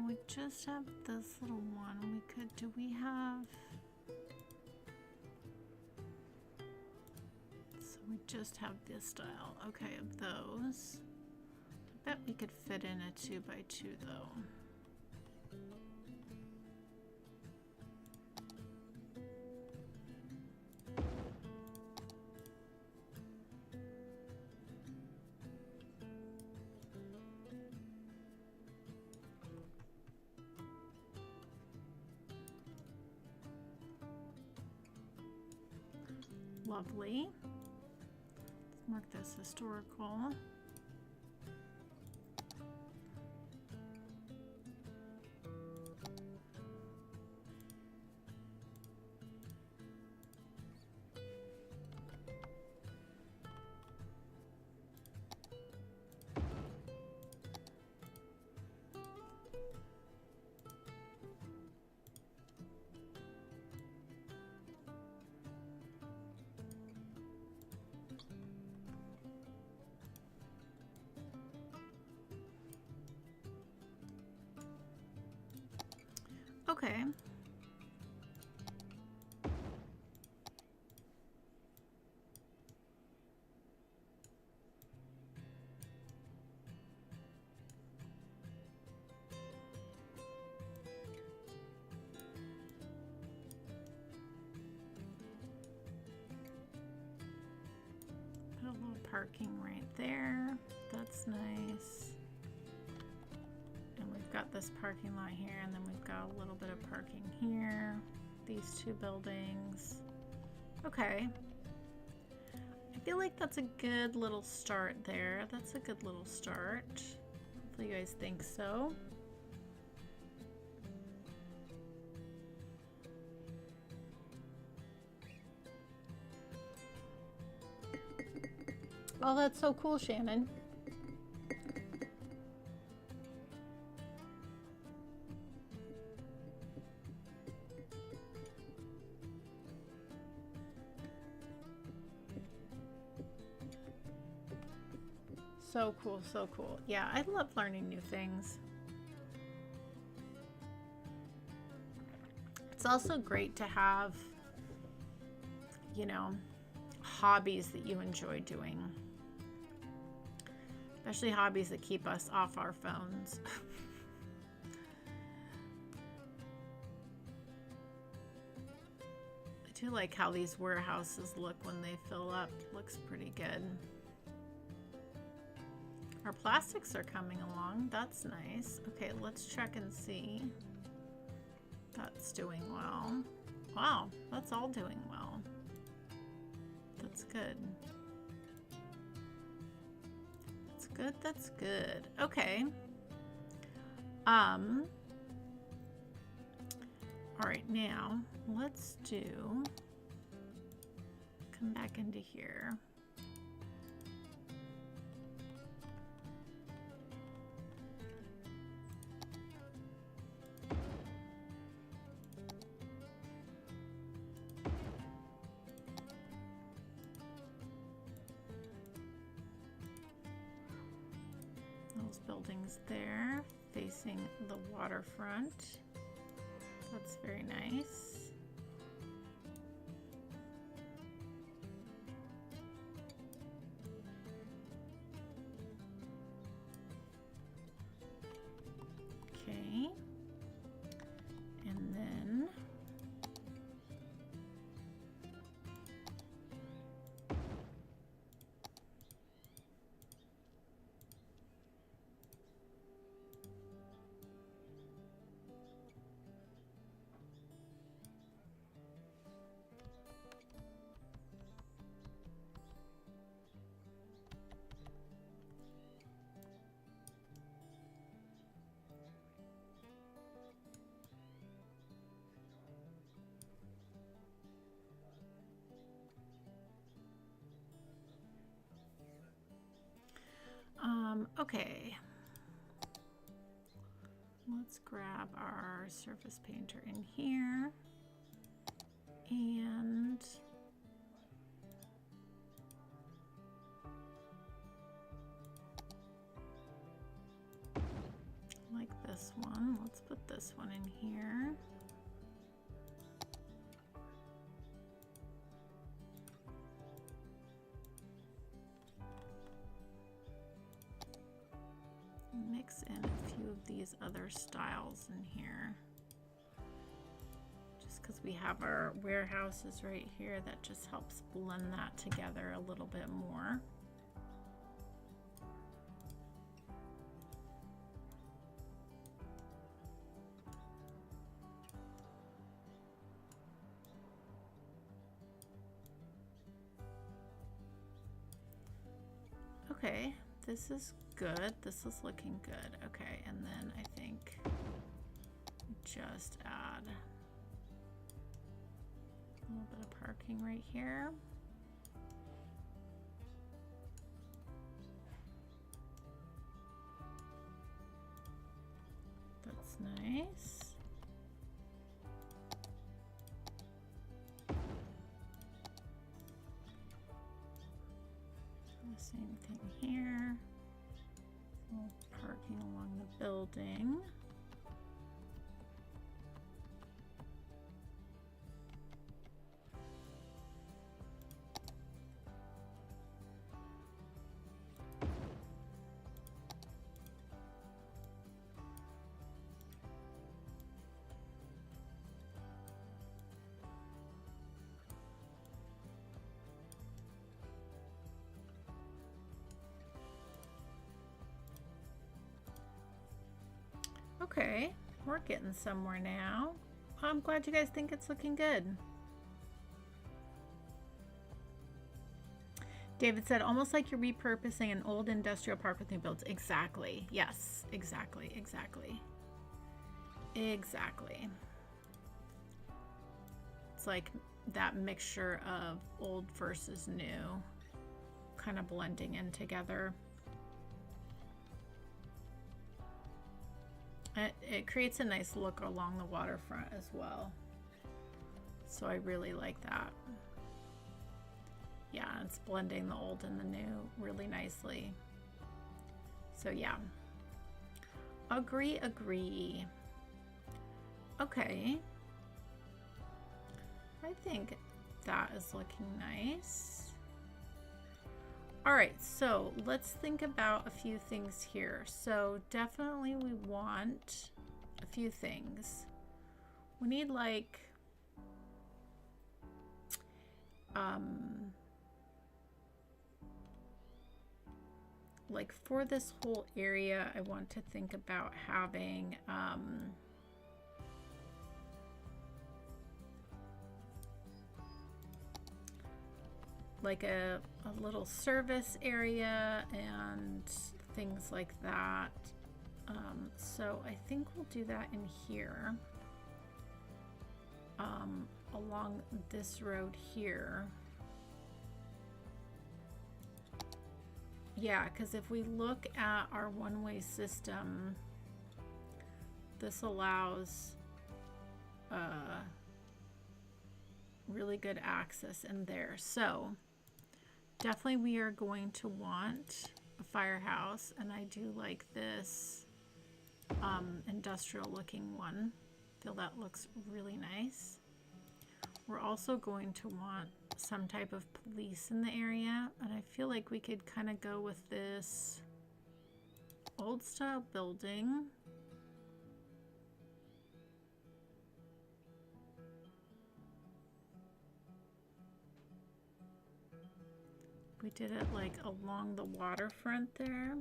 we just have this little one. We have... So we just have this style. Okay, of those. I bet we could fit in a 2x2 though. Lovely. Let's mark this historical. Okay. Put a little parking right there. That's nice. And we've got this parking lot here, and then we've got a little bit of parking here. These two buildings. Okay. I feel like that's a good little start there. That's a good little start. Hopefully you guys think so. Oh, that's so cool, Shannon. So cool, so cool. Yeah, I love learning new things. It's also great to have, you know, hobbies that you enjoy doing. Especially hobbies that keep us off our phones. I do like how these warehouses look when they fill up. Looks pretty good. Our plastics are coming along. That's nice. Okay, let's check and see. That's doing well. Wow, that's all doing well. That's good. That's good, that's good. Okay. All right, now let's come back into here. Buildings there facing the waterfront. That's very nice. Okay. And then okay. Let's grab our surface painter in here and this one. Let's put this one in here. Mix in a few of these other styles in here. Just because we have our warehouses right here, that just helps blend that together a little bit more. Okay, this is good. This is looking good. Okay, and then I think just add a little bit of parking right here. That's nice. Same thing here. Parking along the building. Okay, we're getting somewhere now. I'm glad you guys think it's looking good. David said, almost like you're repurposing an old industrial park with new builds. Exactly. Yes, exactly, exactly. Exactly. It's like that mixture of old versus new kind of blending in together. It creates a nice look along the waterfront as well. So I really like that. Yeah, it's blending the old and the new really nicely. So yeah. Agree, agree. Okay. I think that is looking nice. All right, so let's think about a few things here. So definitely we want a few things. We need like for this whole area, I want to think about having like a little service area and things like that. So I think we'll do that in here, along this road here. Yeah, because if we look at our one-way system, this allows really good access in there. So definitely we are going to want a firehouse, and I do like this industrial looking one. I feel that looks really nice. We're also going to want some type of police in the area, and I feel like we could kind of go with this old style building. We did it like along the waterfront there.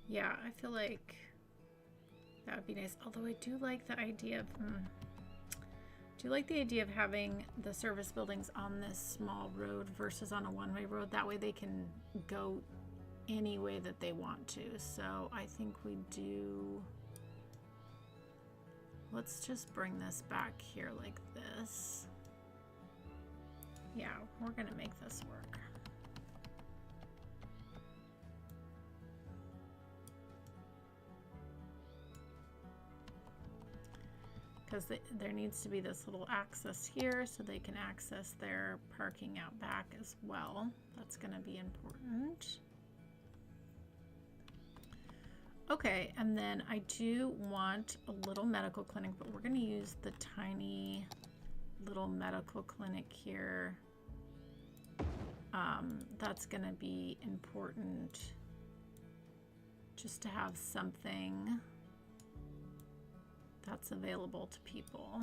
Yeah, I feel like that would be nice. Although I do like the idea of having the service buildings on this small road versus on a one-way road. That way they can go any way that they want to. So I think we do, let's just bring this back here like this. Yeah, we're gonna make this work. because there needs to be this little access here so they can access their parking out back as well. That's going to be important. Okay, and then I do want a little medical clinic, but we're going to use the tiny little medical clinic here. That's going to be important just to have something that's available to people.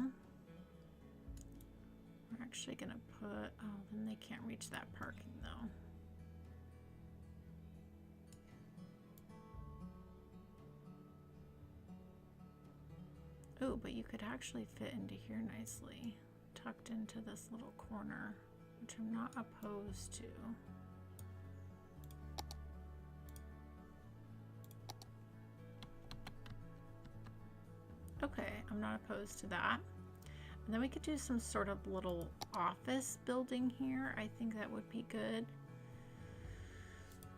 We're actually going to put, oh, then they can't reach that parking though. Oh, but you could actually fit into here nicely, tucked into this little corner, which I'm not opposed to. Okay, I'm not opposed to that. And then we could do some sort of little office building here. I think that would be good.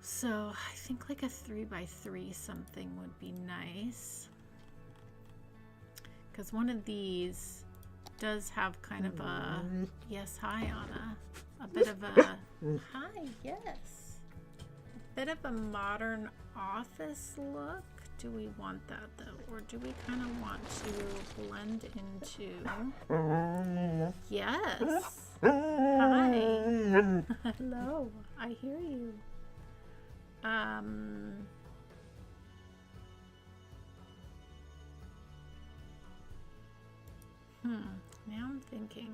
So I think like a 3x3 something would be nice. Because one of these does have kind of a, yes, hi Anna, a bit of a, hi, yes, a bit of a modern office look. Do we want that though? Or do we kind of want to blend into, yes, hi, hello, I hear you. Now I'm thinking.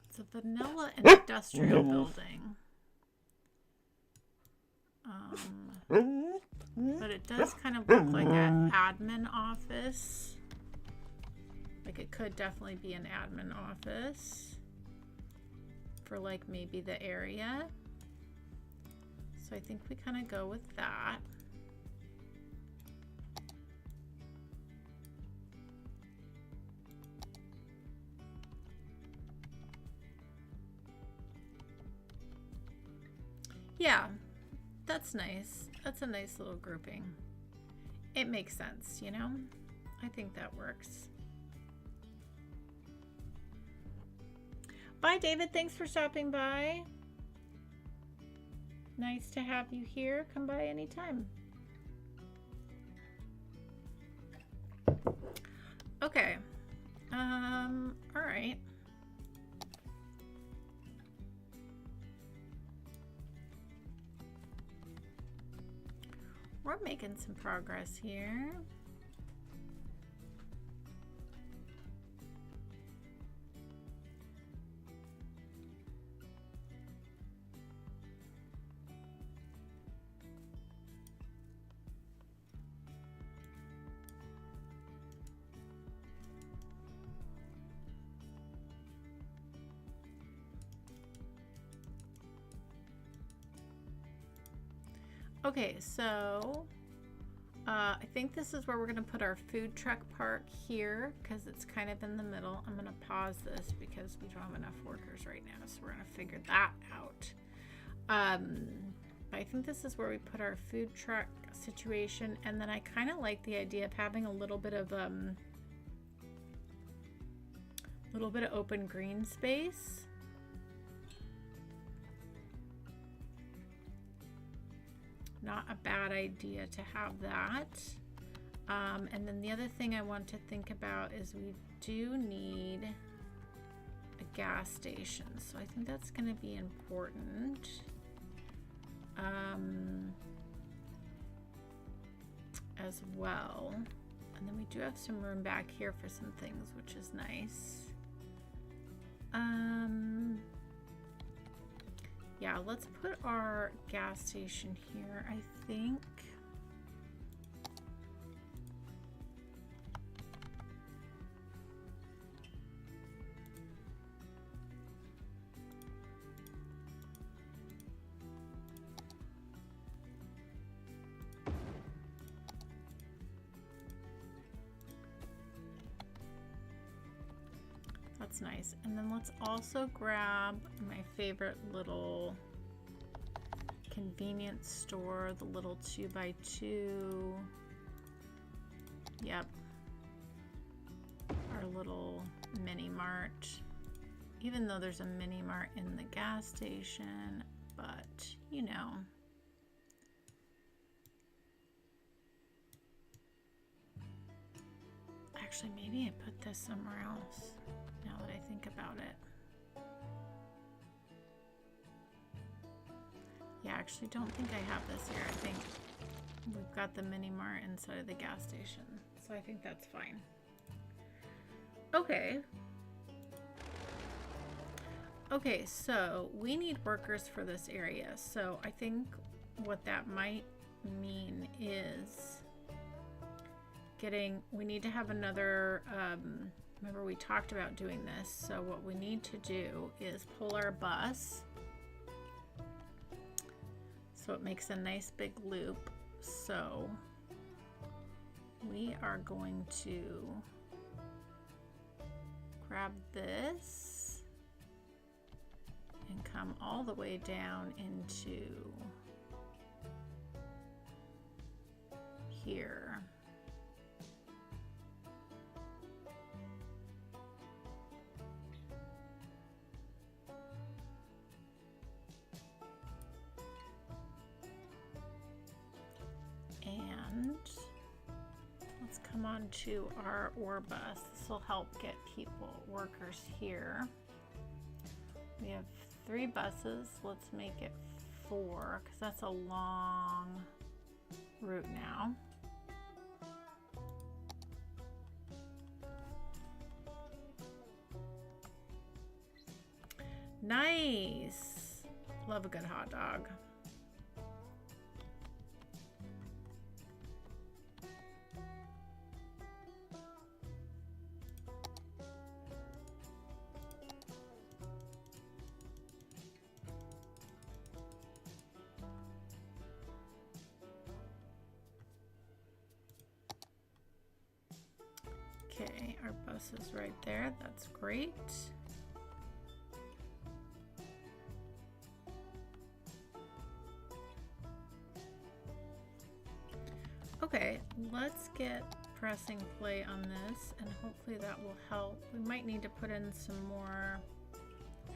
It's a vanilla industrial building. But it does kind of look like an admin office. Like it could definitely be an admin office for like maybe the area. So I think we kind of go with that. Yeah, that's nice. That's a nice little grouping. It makes sense, you know? I think that works. Bye, David. Thanks for stopping by. Nice to have you here. Come by anytime. Okay. All right. We're making some progress here. Okay, so I think this is where we're going to put our food truck park here because it's kind of in the middle. I'm going to pause this because we don't have enough workers right now, so we're going to figure that out. But I think this is where we put our food truck situation, and then I kind of like the idea of having a little bit of open green space. Not a bad idea to have that. And then the other thing I want to think about is we do need a gas station. So I think that's going to be important. As well. And then we do have some room back here for some things, which is nice. Yeah, let's put our gas station here, I think. That's nice. And then let's also grab my favorite little convenience store, the little 2x2. Yep. Our little mini mart. Even though there's a mini mart in the gas station, but you know. Actually, maybe I put this somewhere else now that I think about it. Yeah, I actually don't think I have this here. I think we've got the mini mart inside of the gas station. So I think that's fine. Okay. Okay, so we need workers for this area. So I think what that might mean is we need to have another, remember we talked about doing this. So what we need to do is pull our bus so it makes a nice big loop. So we are going to grab this and come all the way down into here. And let's come on to our ore bus. This will help get workers here. We have 3 buses. Let's make it 4 because that's a long route now. Nice. Love a good hot dog. Okay, our bus is right there. That's great. Okay, let's get pressing play on this and hopefully that will help. We might need to put in some more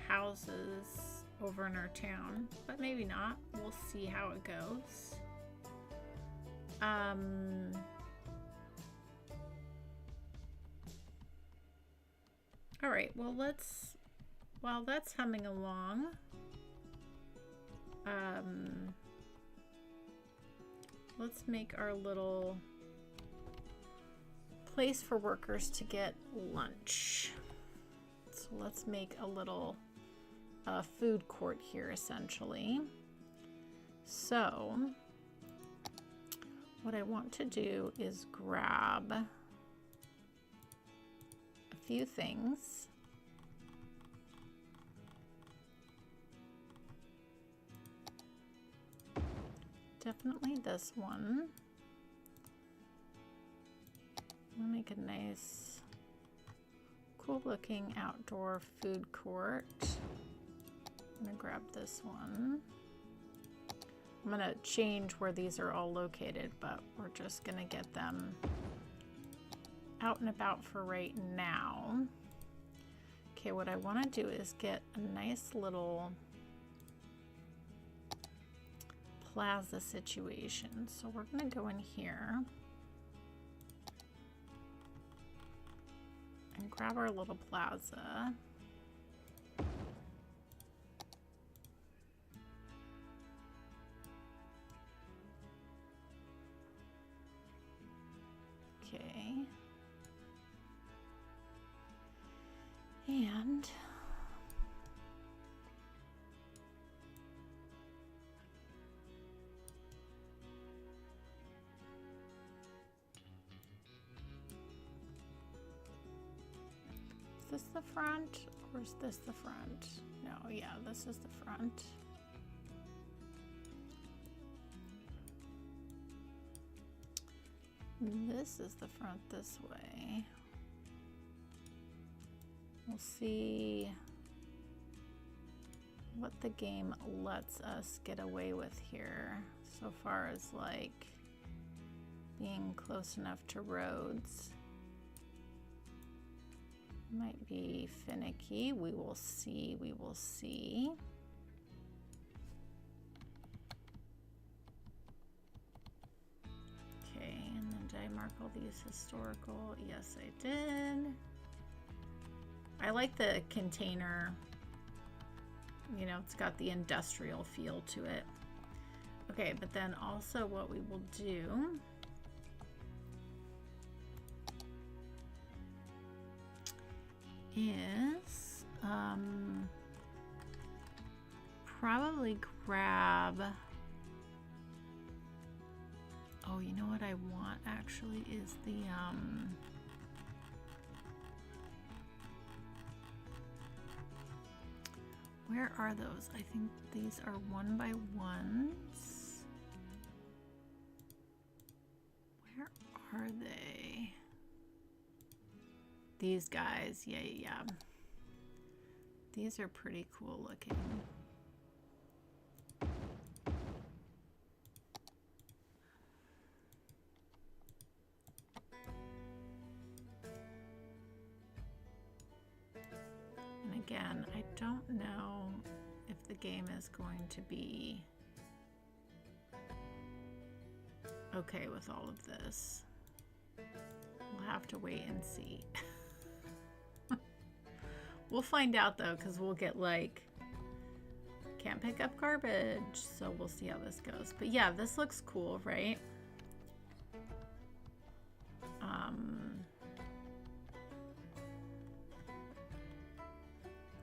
houses over in our town, but maybe not. We'll see how it goes. All right, well, while that's humming along, let's make our little place for workers to get lunch. So let's make a little food court here, essentially. So what I want to do is grab a few things. Definitely this one. We'll make a nice, cool looking outdoor food court. I'm gonna grab this one. I'm gonna change where these are all located, but we're just gonna get them out and about for right now. Okay, what I want to do is get a nice little plaza situation. So we're going to go in here and grab our little plaza. Okay. And is this the front or is this the front? No, yeah, this is the front. This is the front this way. We'll see what the game lets us get away with here so far as like being close enough to roads. Might be finicky. We will see. We will see. Okay, and then did I mark all these historical? Yes, I did. I like the container. You know, it's got the industrial feel to it. Okay, but then also what we will do is probably grab, oh, you know what I want actually is the where are those? I think these are 1x1s. Where are they? These guys, yeah. These are pretty cool looking. And again, I don't know if the game is going to be okay with all of this. We'll have to wait and see. We'll find out though, because we'll get like, can't pick up garbage. So we'll see how this goes. But yeah, this looks cool, right?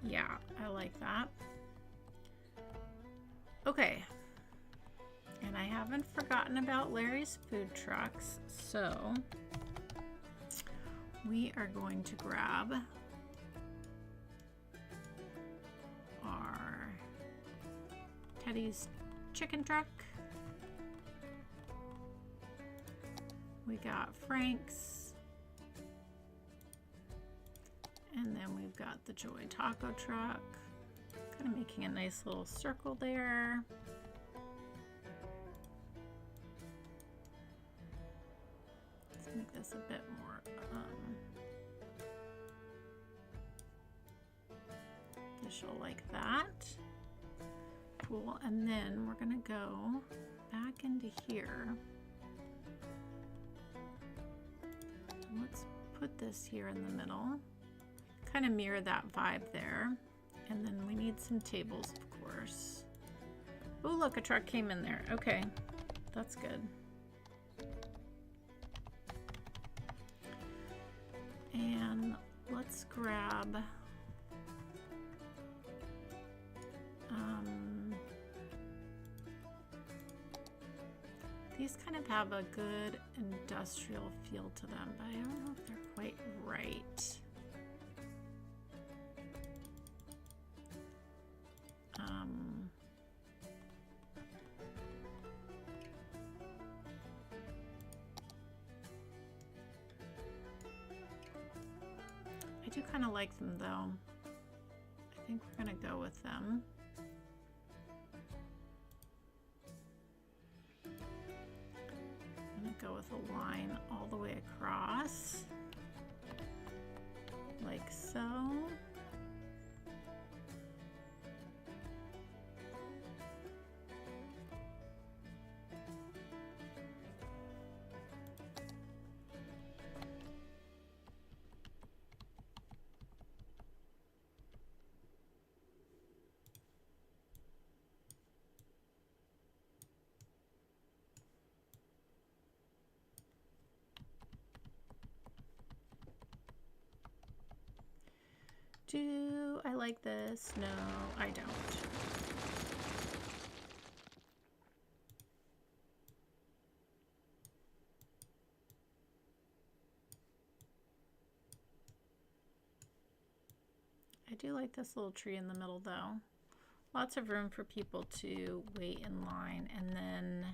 Yeah, I like that. Okay. And I haven't forgotten about Larry's food trucks. So we are going to grab our Teddy's chicken truck. We got Frank's. And then we've got the Joy Taco truck. Kind of making a nice little circle there. Let's make this a bit more official like that. Cool. And then we're gonna go back into here. Let's put this here in the middle. Kind of mirror that vibe there. And then we need some tables, of course. Oh, look, a truck came in there. Okay, that's good. And let's grab these kind of have a good industrial feel to them, but I don't know if they're quite right. I do kind of like them though. I think we're gonna go with them. I'm gonna go with a line all the way across, like so. Do I like this? No, I don't. I do like this little tree in the middle though. Lots of room for people to wait in line, and then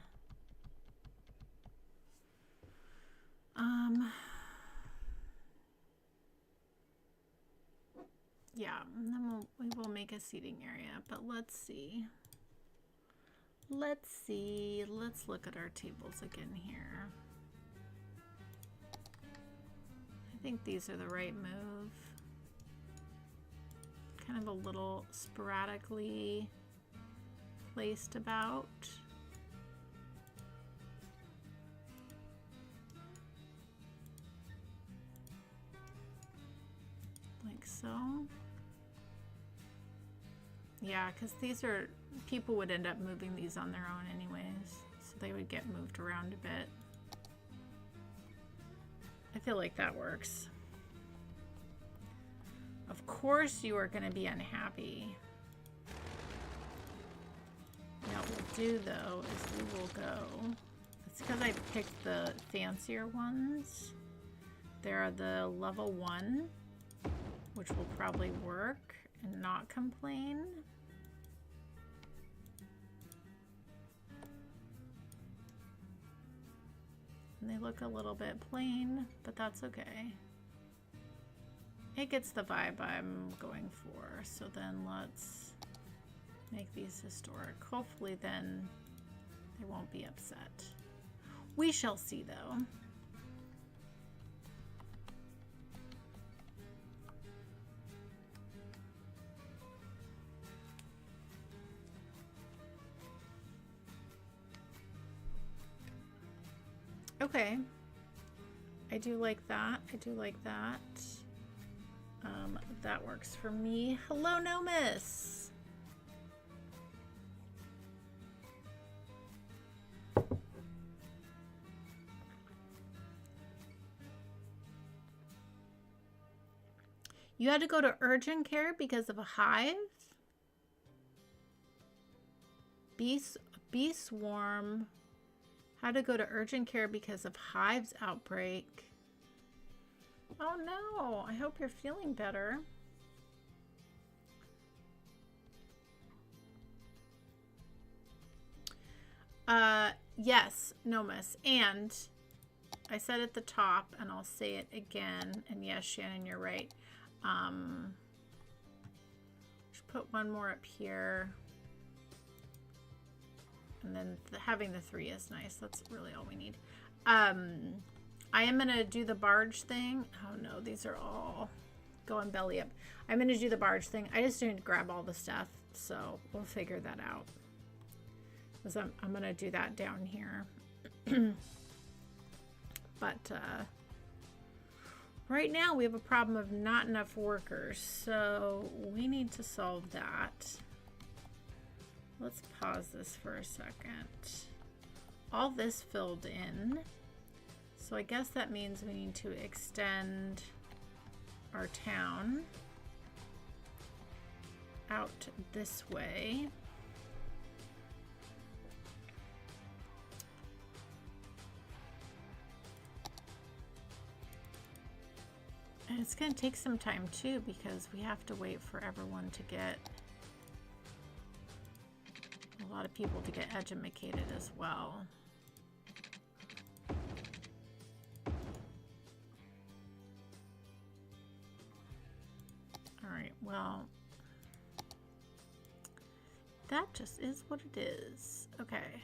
Yeah, and then we will make a seating area, but let's see. Let's see. Let's look at our tables again here. I think these are the right move. Kind of a little sporadically placed about. Like so. Yeah, because these are, people would end up moving these on their own anyways, so they would get moved around a bit. I feel like that works. Of course you are going to be unhappy. Now what we'll do though is we will go, it's because I picked the fancier ones. There are the level 1, which will probably work and not complain. And they look a little bit plain, but that's okay. It gets the vibe I'm going for. So then let's make these historic. Hopefully then they won't be upset. We shall see though. Okay, I do like that. I do like that. That works for me. Hello, Nomus. You had to go to urgent care because of a hive? Bee swarm. How to go to urgent care because of hives outbreak. Oh no, I hope you're feeling better. Yes, Nomus. And I said at the top, and I'll say it again, and yes, Shannon, you're right. Just put one more up here. And then having the 3 is nice. That's really all we need. I am going to do the barge thing. Oh no, these are all going belly up. I'm going to do the barge thing. I just need to grab all the stuff. So we'll figure that out. Because I'm going to do that down here. But right now we have a problem of not enough workers. So we need to solve that. Let's pause this for a second. All this filled in. So I guess that means we need to extend our town out this way. And it's going to take some time too because we have to wait for everyone to get a lot of people to get educated as well. All right, well, that just is what it is. Okay.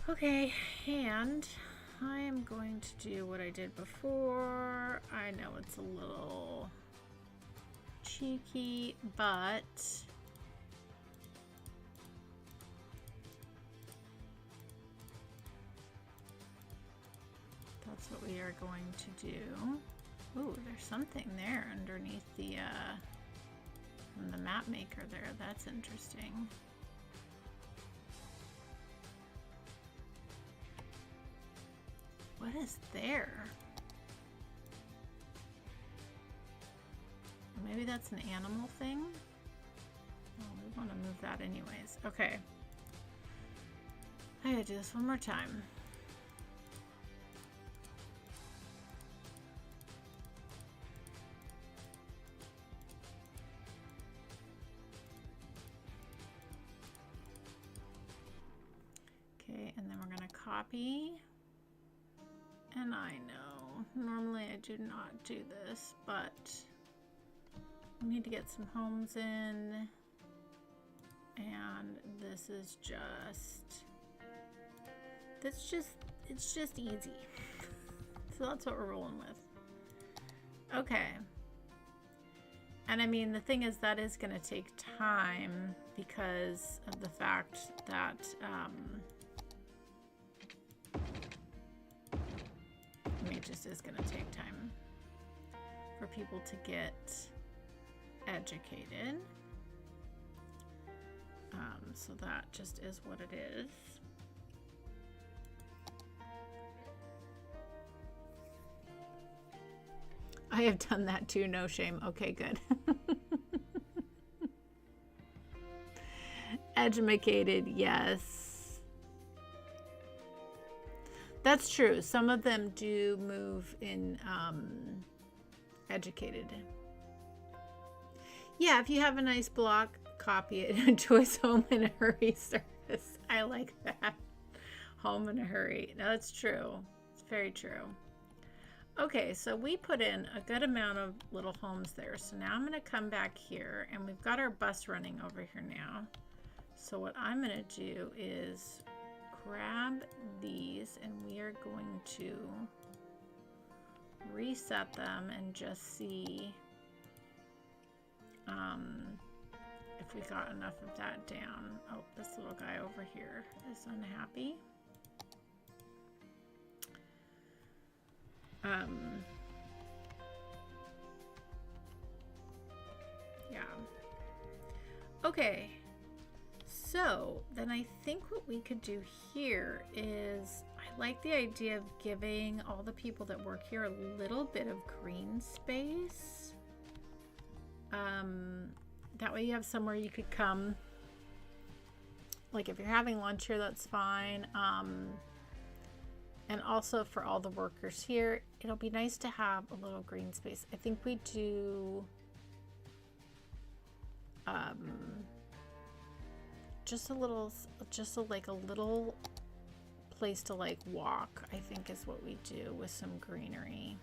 Okay, and I am going to do what I did before. I know it's a little cheeky, but that's what we are going to do. Ooh, there's something there underneath the map maker there. That's interesting. What is there? Maybe that's an animal thing? Oh, we want to move that anyways. Okay. I gotta do this one more time. Okay, and then we're gonna copy. And I know, normally I do not do this, but we need to get some homes in. And this is just, it's just easy. So that's what we're rolling with. Okay. And I mean, the thing is that is gonna take time because of the fact that, I mean, it just is going to take time for people to get educated. So that just is what it is. I have done that too, no shame. Okay, good. Educated, yes. That's true. Some of them do move in educated. Yeah, if you have a nice block, copy it. Enjoys home in a hurry service. I like that. Home in a hurry. No, that's true. It's very true. Okay, so we put in a good amount of little homes there. So now I'm going to come back here, and we've got our bus running over here now. So what I'm going to do is grab these, and we are going to reset them and just see if we got enough of that down. Oh, this little guy over here is unhappy. Yeah. Okay. So then I think what we could do here is, I like the idea of giving all the people that work here a little bit of green space. That way you have somewhere you could come. Like if you're having lunch here, that's fine. And also for all the workers here, it'll be nice to have a little green space. I think we do just a little, like a little place to like walk, I think is what we do with some greenery.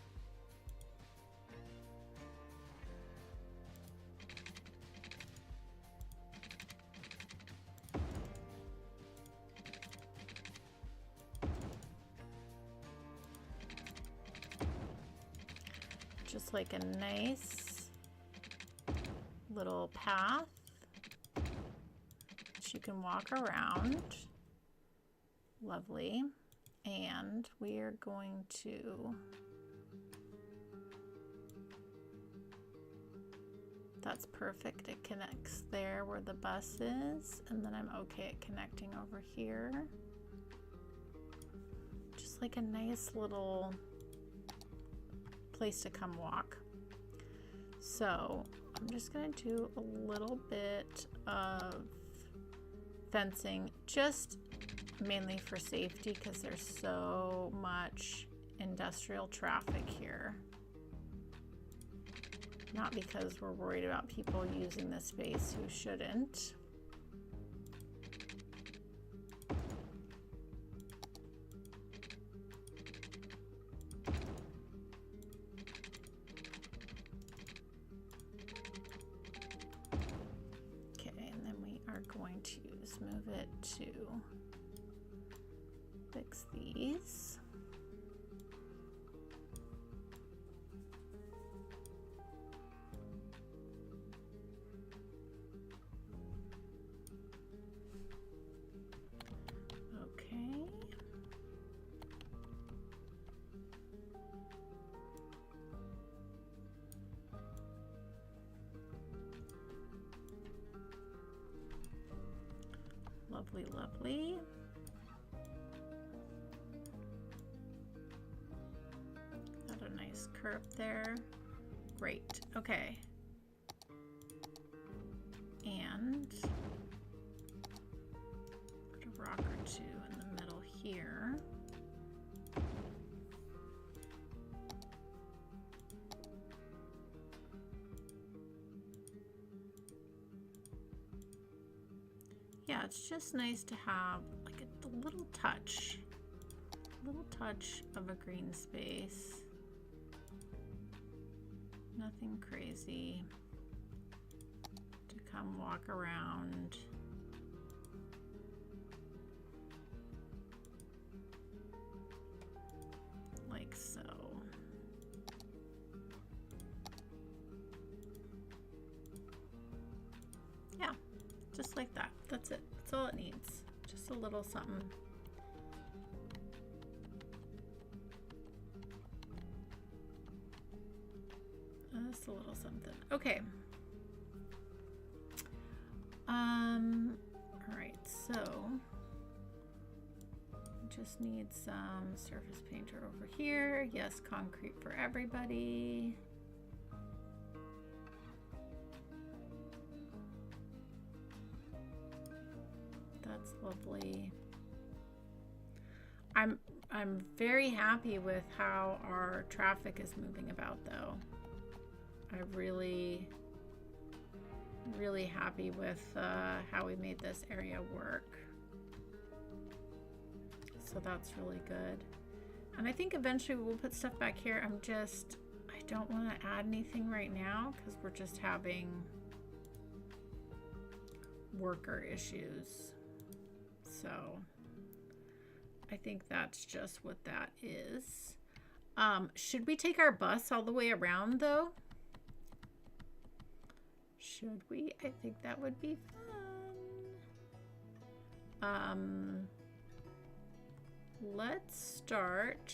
Just like a nice little path that you can walk around. Lovely. And we are going to, that's perfect. It connects there where the bus is, and then I'm okay at connecting over here. Just like a nice little place to come walk. So I'm just gonna do a little bit of fencing, just mainly for safety because there's so much industrial traffic here. Not because we're worried about people using this space who shouldn't. Move it to fix these. Okay. Lovely, lovely. Got a nice curve there. Great. Okay. And put a rock or two in the here. Yeah, it's just nice to have like a little touch of a green space. Nothing crazy to come walk around. Like so. Yeah, just like that. That's it. That's all it needs. Just a little something. Just a little something. Okay. All right, so just need some surface painter over here. Yes, concrete for everybody. That's lovely. I'm very happy with how our traffic is moving about though. I'm really happy with how we made this area work. So that's really good. And I think eventually we'll put stuff back here. I don't want to add anything right now because we're just having worker issues. So I think that's just what that is. Should we take our bus all the way around though? Should we? I think that would be fun. Let's start.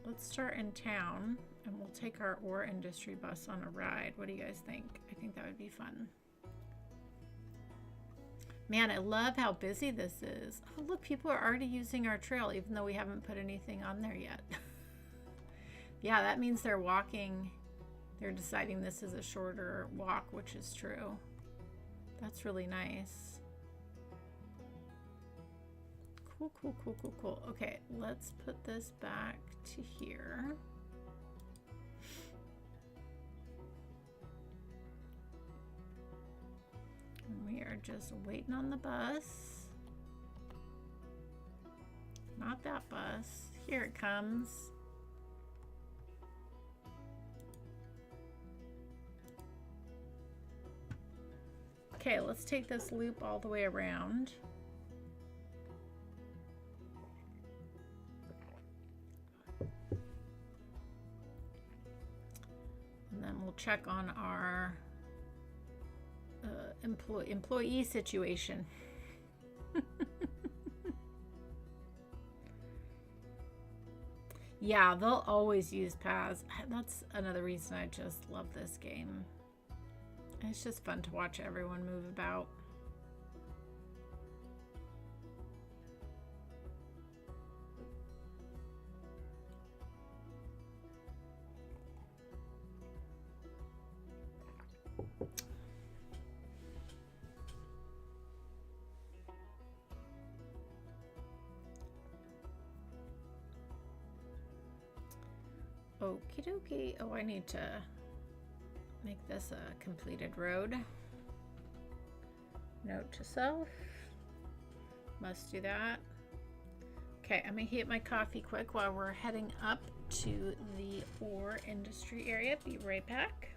Let's start in town and we'll take our ore industry bus on a ride. What do you guys think? I think that would be fun. Man, I love how busy this is. Oh, look, people are already using our trail even though we haven't put anything on there yet. Yeah, that means they're walking. They're deciding this is a shorter walk, which is true. That's really nice. Cool, cool, cool, cool, cool. Okay, let's put this back to here. And we are just waiting on the bus. Not that bus. Here it comes. Okay, let's take this loop all the way around. And then we'll check on our employee situation. Yeah, they'll always use paths. That's another reason I just love this game. It's just fun to watch everyone move about. Okie dokie. Oh, I need to make this a completed road. Note to self. Must do that. Okay, I'm gonna heat my coffee quick while we're heading up to the ore industry area. Be right back.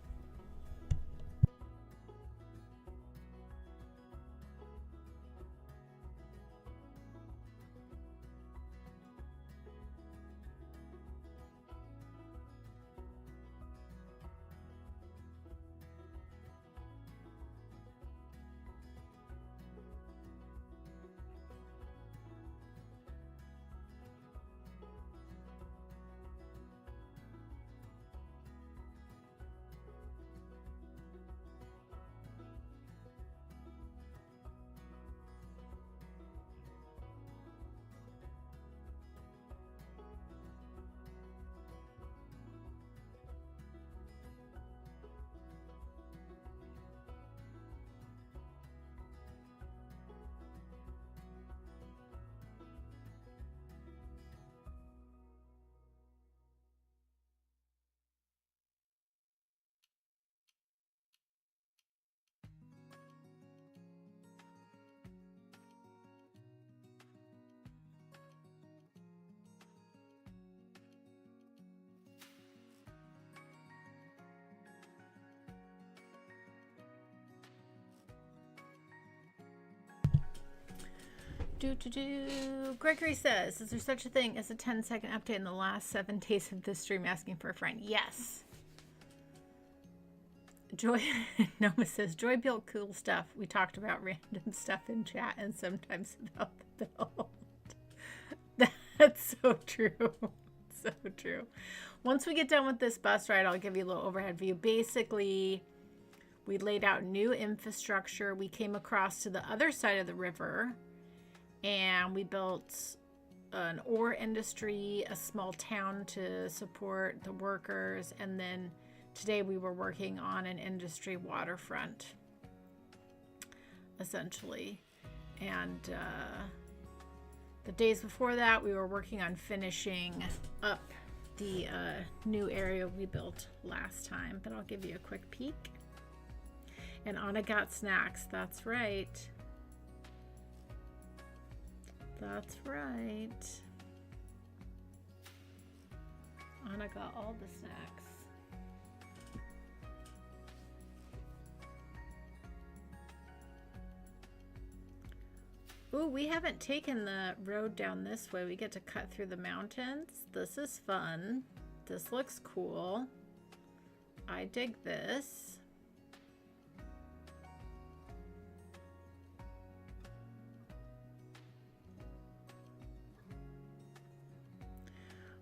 Gregory says, is there such a thing as a 10-second update in the last 7 days of this stream asking for a friend? Yes. Joy Noma says, Joy built cool stuff. We talked about random stuff in chat and sometimes about the build. That's so true. So true. Once we get done with this bus ride, I'll give you a little overhead view. Basically, we laid out new infrastructure. We came across to the other side of the river and we built an ore industry, a small town to support the workers, and then today we were working on an industry waterfront, essentially. And the days before that, we were working on finishing up the new area we built last time. But I'll give you a quick peek. And Anna got snacks. That's right. That's right. Anna got all the snacks. Ooh, we haven't taken the road down this way. We get to cut through the mountains. This is fun. This looks cool. I dig this.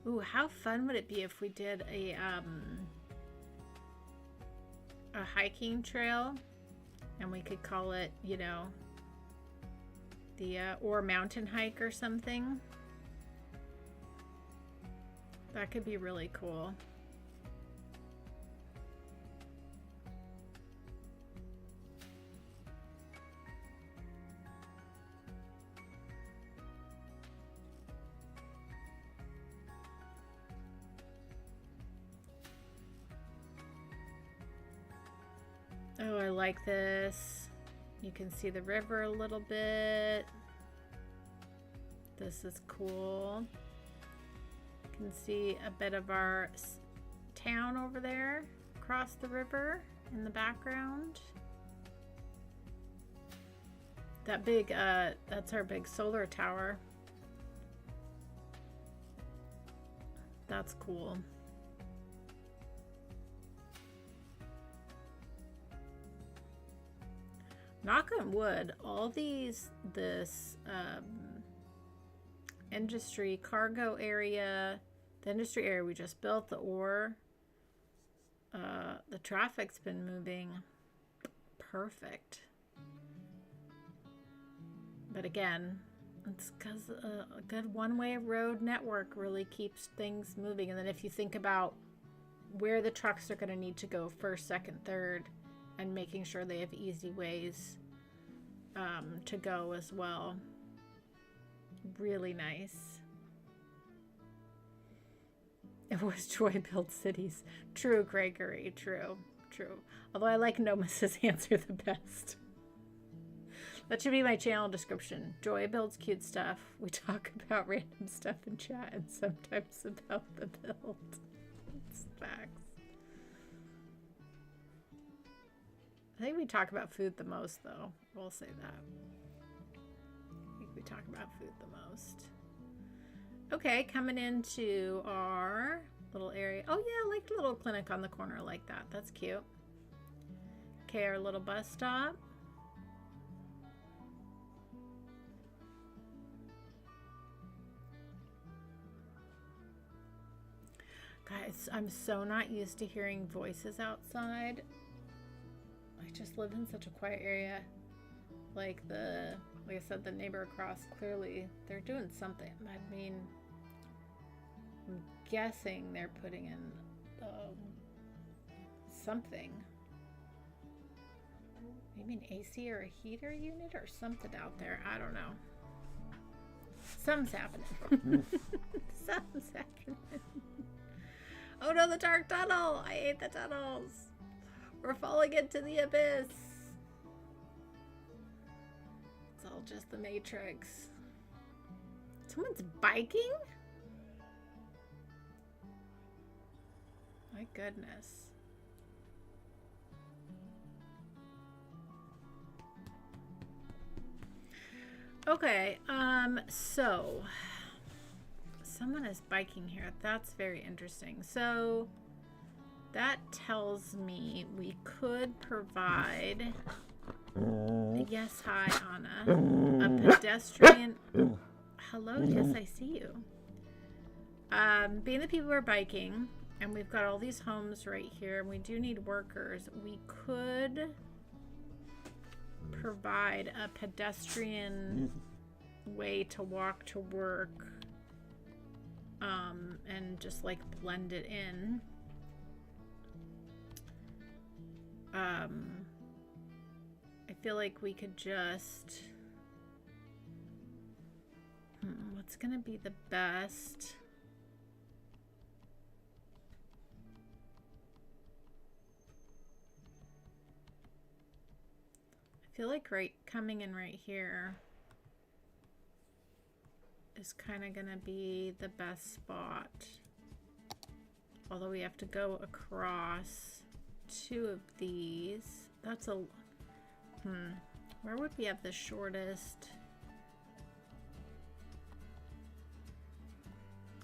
Ooh, how fun would it be if we did a hiking trail and we could call it, you know, the or mountain hike or something. That could be really cool. Oh, I like this. You can see the river a little bit. This is cool. You can see a bit of our town over there across the river in the background. That big, that's our big solar tower. That's cool. Knock on wood, all this industry cargo area, the industry area we just built, the ore, the traffic's been moving perfect. But again, it's because a good one-way road network really keeps things moving. And then if you think about where the trucks are going to need to go first, second, third, and making sure they have easy ways to go as well. Really nice. It was Joy Build Cities. True, Gregory. True. Although I like Nomus's answer the best. That should be my channel description. Joy builds cute stuff. We talk about random stuff in chat and sometimes about the build. It's facts. I think we talk about food the most, though. We'll say that. I think we talk about food the most. Okay, coming into our little area. Oh, yeah, I like the little clinic on the corner like that. That's cute. Okay, our little bus stop. Guys, I'm so not used to hearing voices outside. I just live in such a quiet area. Like I said, the neighbor across, clearly they're doing something. I mean, I'm guessing they're putting in something. Maybe an AC or a heater unit or something out there. I don't know. Something's happening. Something's happening. Oh no, the dark tunnel! I hate the tunnels. We're falling into the abyss. It's all just the Matrix. Someone's biking? My goodness. Okay, so someone is biking here. That's very interesting. So that tells me we could provide, yes, hi, Anna, a pedestrian, hello, yes, I see you. Being the people are biking, and we've got all these homes right here, and we do need workers, we could provide a pedestrian way to walk to work, and just like blend it in. I feel like we could just, what's gonna be the best? I feel like coming in right here is kind of gonna be the best spot. Although we have to go across two of these. That's a, where would we have the shortest?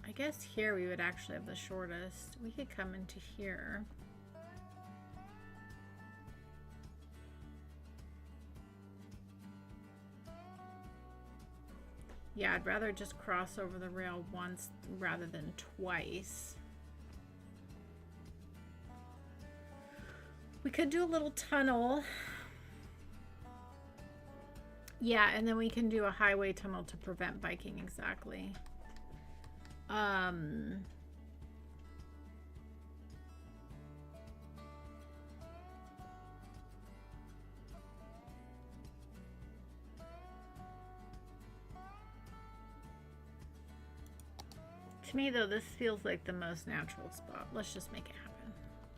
I guess here we would actually have the shortest. We could come into here. Yeah, I'd rather just cross over the rail once rather than twice. We could do a little tunnel. Yeah, and then we can do a highway tunnel to prevent biking, exactly. To me, though, this feels like the most natural spot. Let's just make it happen.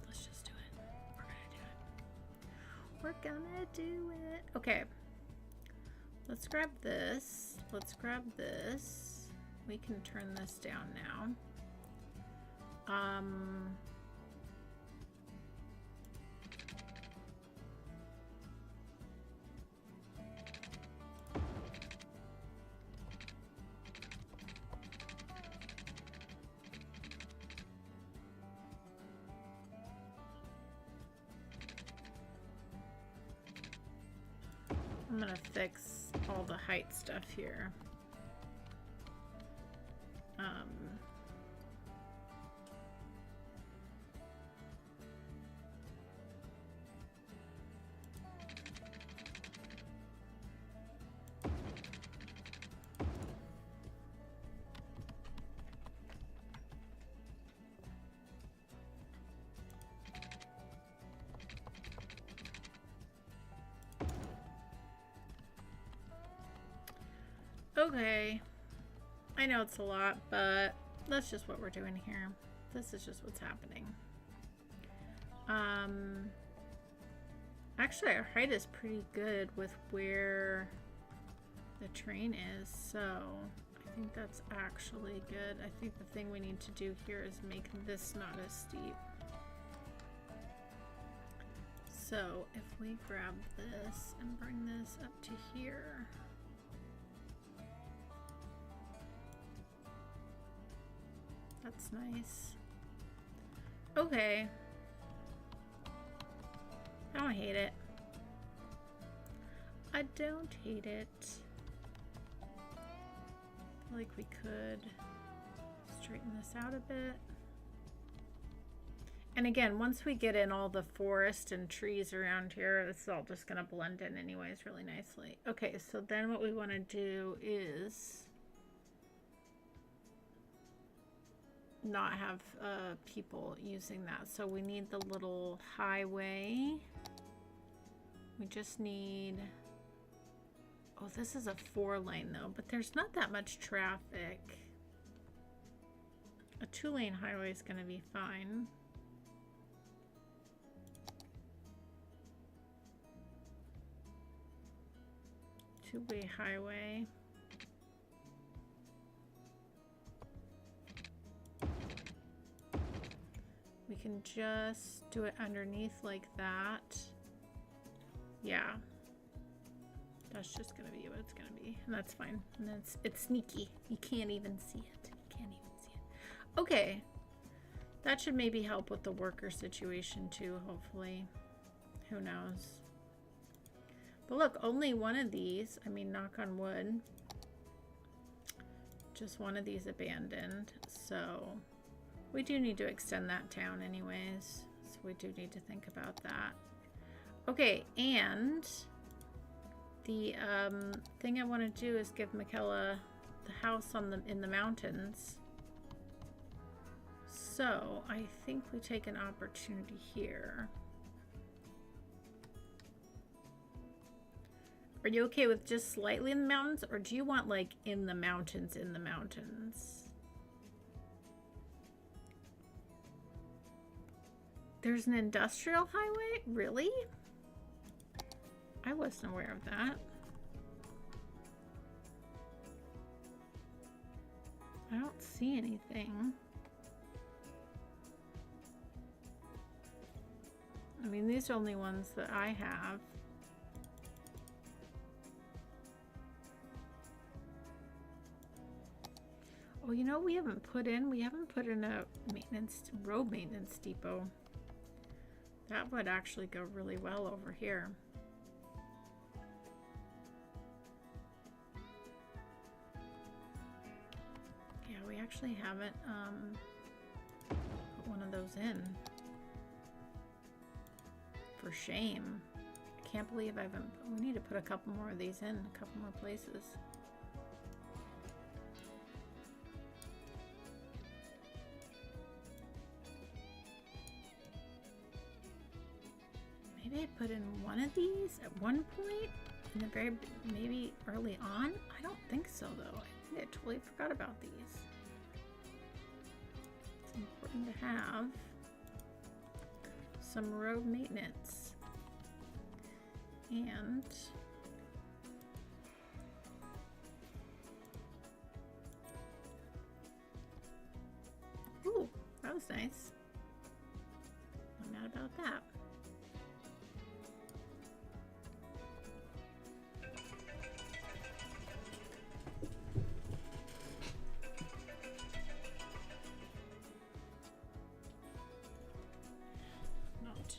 Let's just do it. We're gonna do it. We're gonna do it. Okay. Let's grab this. Let's grab this. We can turn this down now. I'm gonna fix all the height stuff here. Okay, I know it's a lot, but that's just what we're doing here. This is just what's happening. Actually, our height is pretty good with where the train is, so I think that's actually good. I think the thing we need to do here is make this not as steep. So if we grab this and bring this up to here. That's nice. Okay. I don't hate it. I don't hate it. I feel like we could straighten this out a bit. And again, once we get in all the forest and trees around here, it's all just gonna blend in anyways really nicely. Okay, so then what we want to do is not have people using that. So we need the little highway. We just need, oh, this is a 4-lane though, but there's not that much traffic. A 2-lane highway is gonna be fine. Two-way highway. We can just do it underneath like that. Yeah. That's just gonna be what it's gonna be, and that's fine. And it's sneaky. You can't even see it. You can't even see it. Okay, that should maybe help with the worker situation too. Hopefully, who knows? But look, only one of these. I mean, knock on wood. Just one of these abandoned. So we do need to extend that town, anyways. So we do need to think about that. Okay, and the thing I want to do is give Michaela the house on in the mountains. So I think we take an opportunity here. Are you okay with just slightly in the mountains, or do you want like in the mountains in the mountains? There's an industrial highway? Really? I wasn't aware of that. I don't see anything. I mean, these are only ones that I have. Oh, you know, we haven't put in a road maintenance depot. That would actually go really well over here. Yeah, we actually haven't put one of those in. For shame. I can't believe I haven't. We need to put a couple more of these in, a couple more places. Maybe I put in one of these at one point in the very, maybe early on. I don't think so though. I think I totally forgot about these. It's important to have some road maintenance. And ooh, that was nice. I'm mad about that.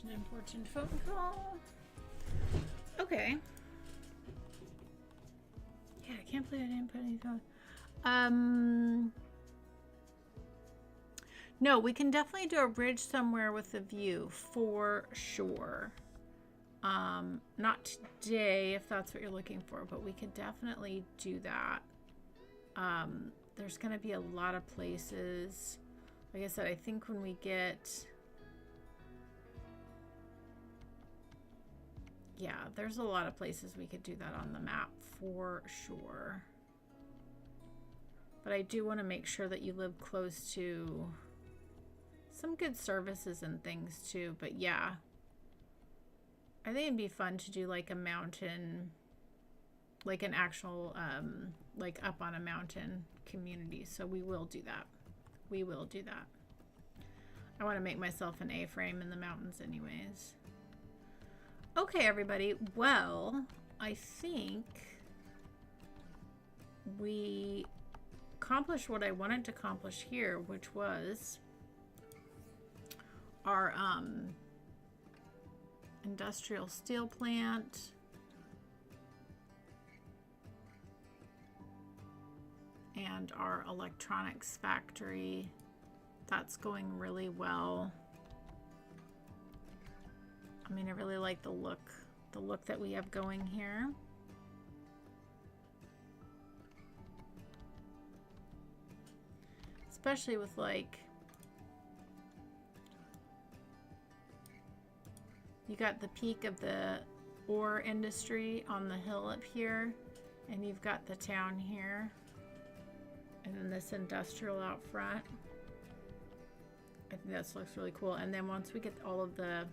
An important phone call. Okay. Yeah, I can't believe I didn't put any. No, we can definitely do a bridge somewhere with a view for sure. Not today, if that's what you're looking for, but we could definitely do that. There's going to be a lot of places. Like I said, I think when we get... Yeah, there's a lot of places we could do that on the map for sure. But I do want to make sure that you live close to some good services and things too. But yeah, I think it'd be fun to do like a mountain, like an actual, like up on a mountain community. So we will do that. We will do that. I want to make myself an A-frame in the mountains anyways. Okay, everybody. Well, I think we accomplished what I wanted to accomplish here, which was our industrial steel plant. And our electronics factory. That's going really well. I mean, I really like the look that we have going here. Especially with like, you got the peak of the ore industry on the hill up here, and you've got the town here, and then this industrial out front. I think that looks really cool. And then once we get all of the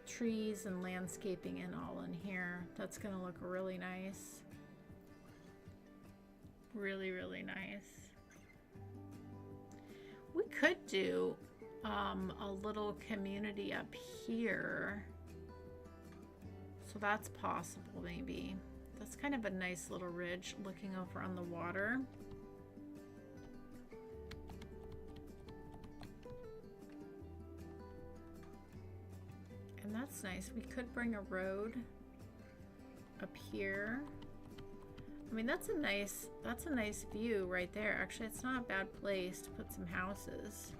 trees and landscaping in all in here, that's gonna look really nice. Really, really nice. We could do a little community up here. So that's possible, maybe. That's kind of a nice little ridge looking over on the water. And that's nice. We could bring a road up here. I mean, that's a nice view right there. Actually, it's not a bad place to put some houses.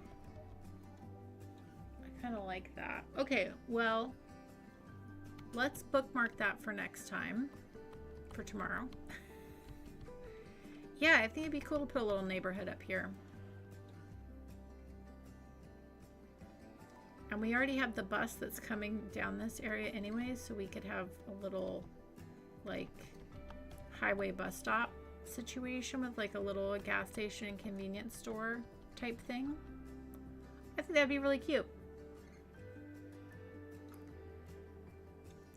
I kind of like that. Okay, well, let's bookmark that for next time, for tomorrow. Yeah, I think it'd be cool to put a little neighborhood up here. And we already have the bus that's coming down this area anyway, so we could have a little, like, highway bus stop situation with like a little gas station and convenience store type thing. I think that'd be really cute.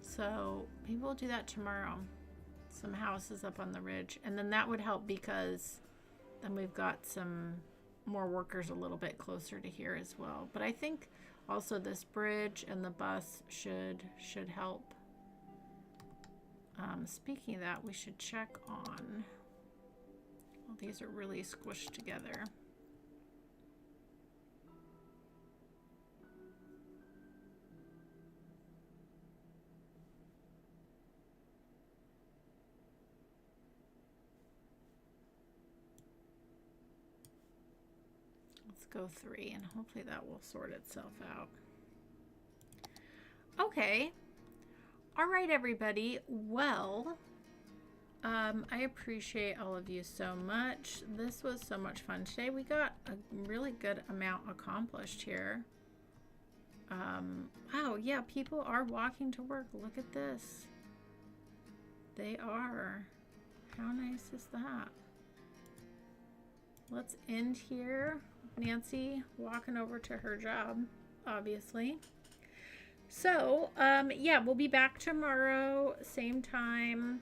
So maybe we'll do that tomorrow. Some houses up on the ridge, and then that would help because then we've got some more workers a little bit closer to here as well. But I think also this bridge and the bus should help. Speaking of that, we should check on, well, these are really squished together. Let's go 3 and hopefully that will sort itself out. Okay. All right, everybody. Well, I appreciate all of you so much. This was so much fun today. We got a really good amount accomplished here. Wow, yeah, people are walking to work. Look at this. They are. How nice is that? Let's end here. Nancy walking over to her job, obviously. So, yeah, we'll be back tomorrow, same time.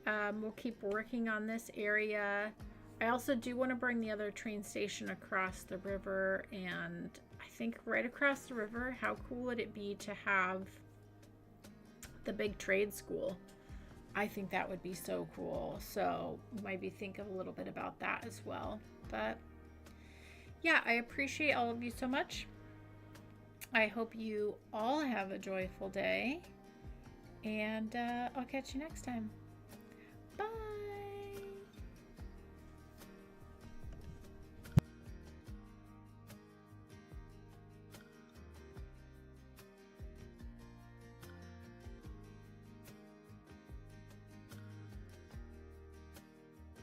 We'll keep working on this area. I also do want to bring the other train station across the river, and I think right across the river, how cool would it be to have the big trade school? I think that would be so cool. So maybe think a little bit about that as well. But yeah, I appreciate all of you so much. I hope you all have a joyful day, and I'll catch you next time. Bye.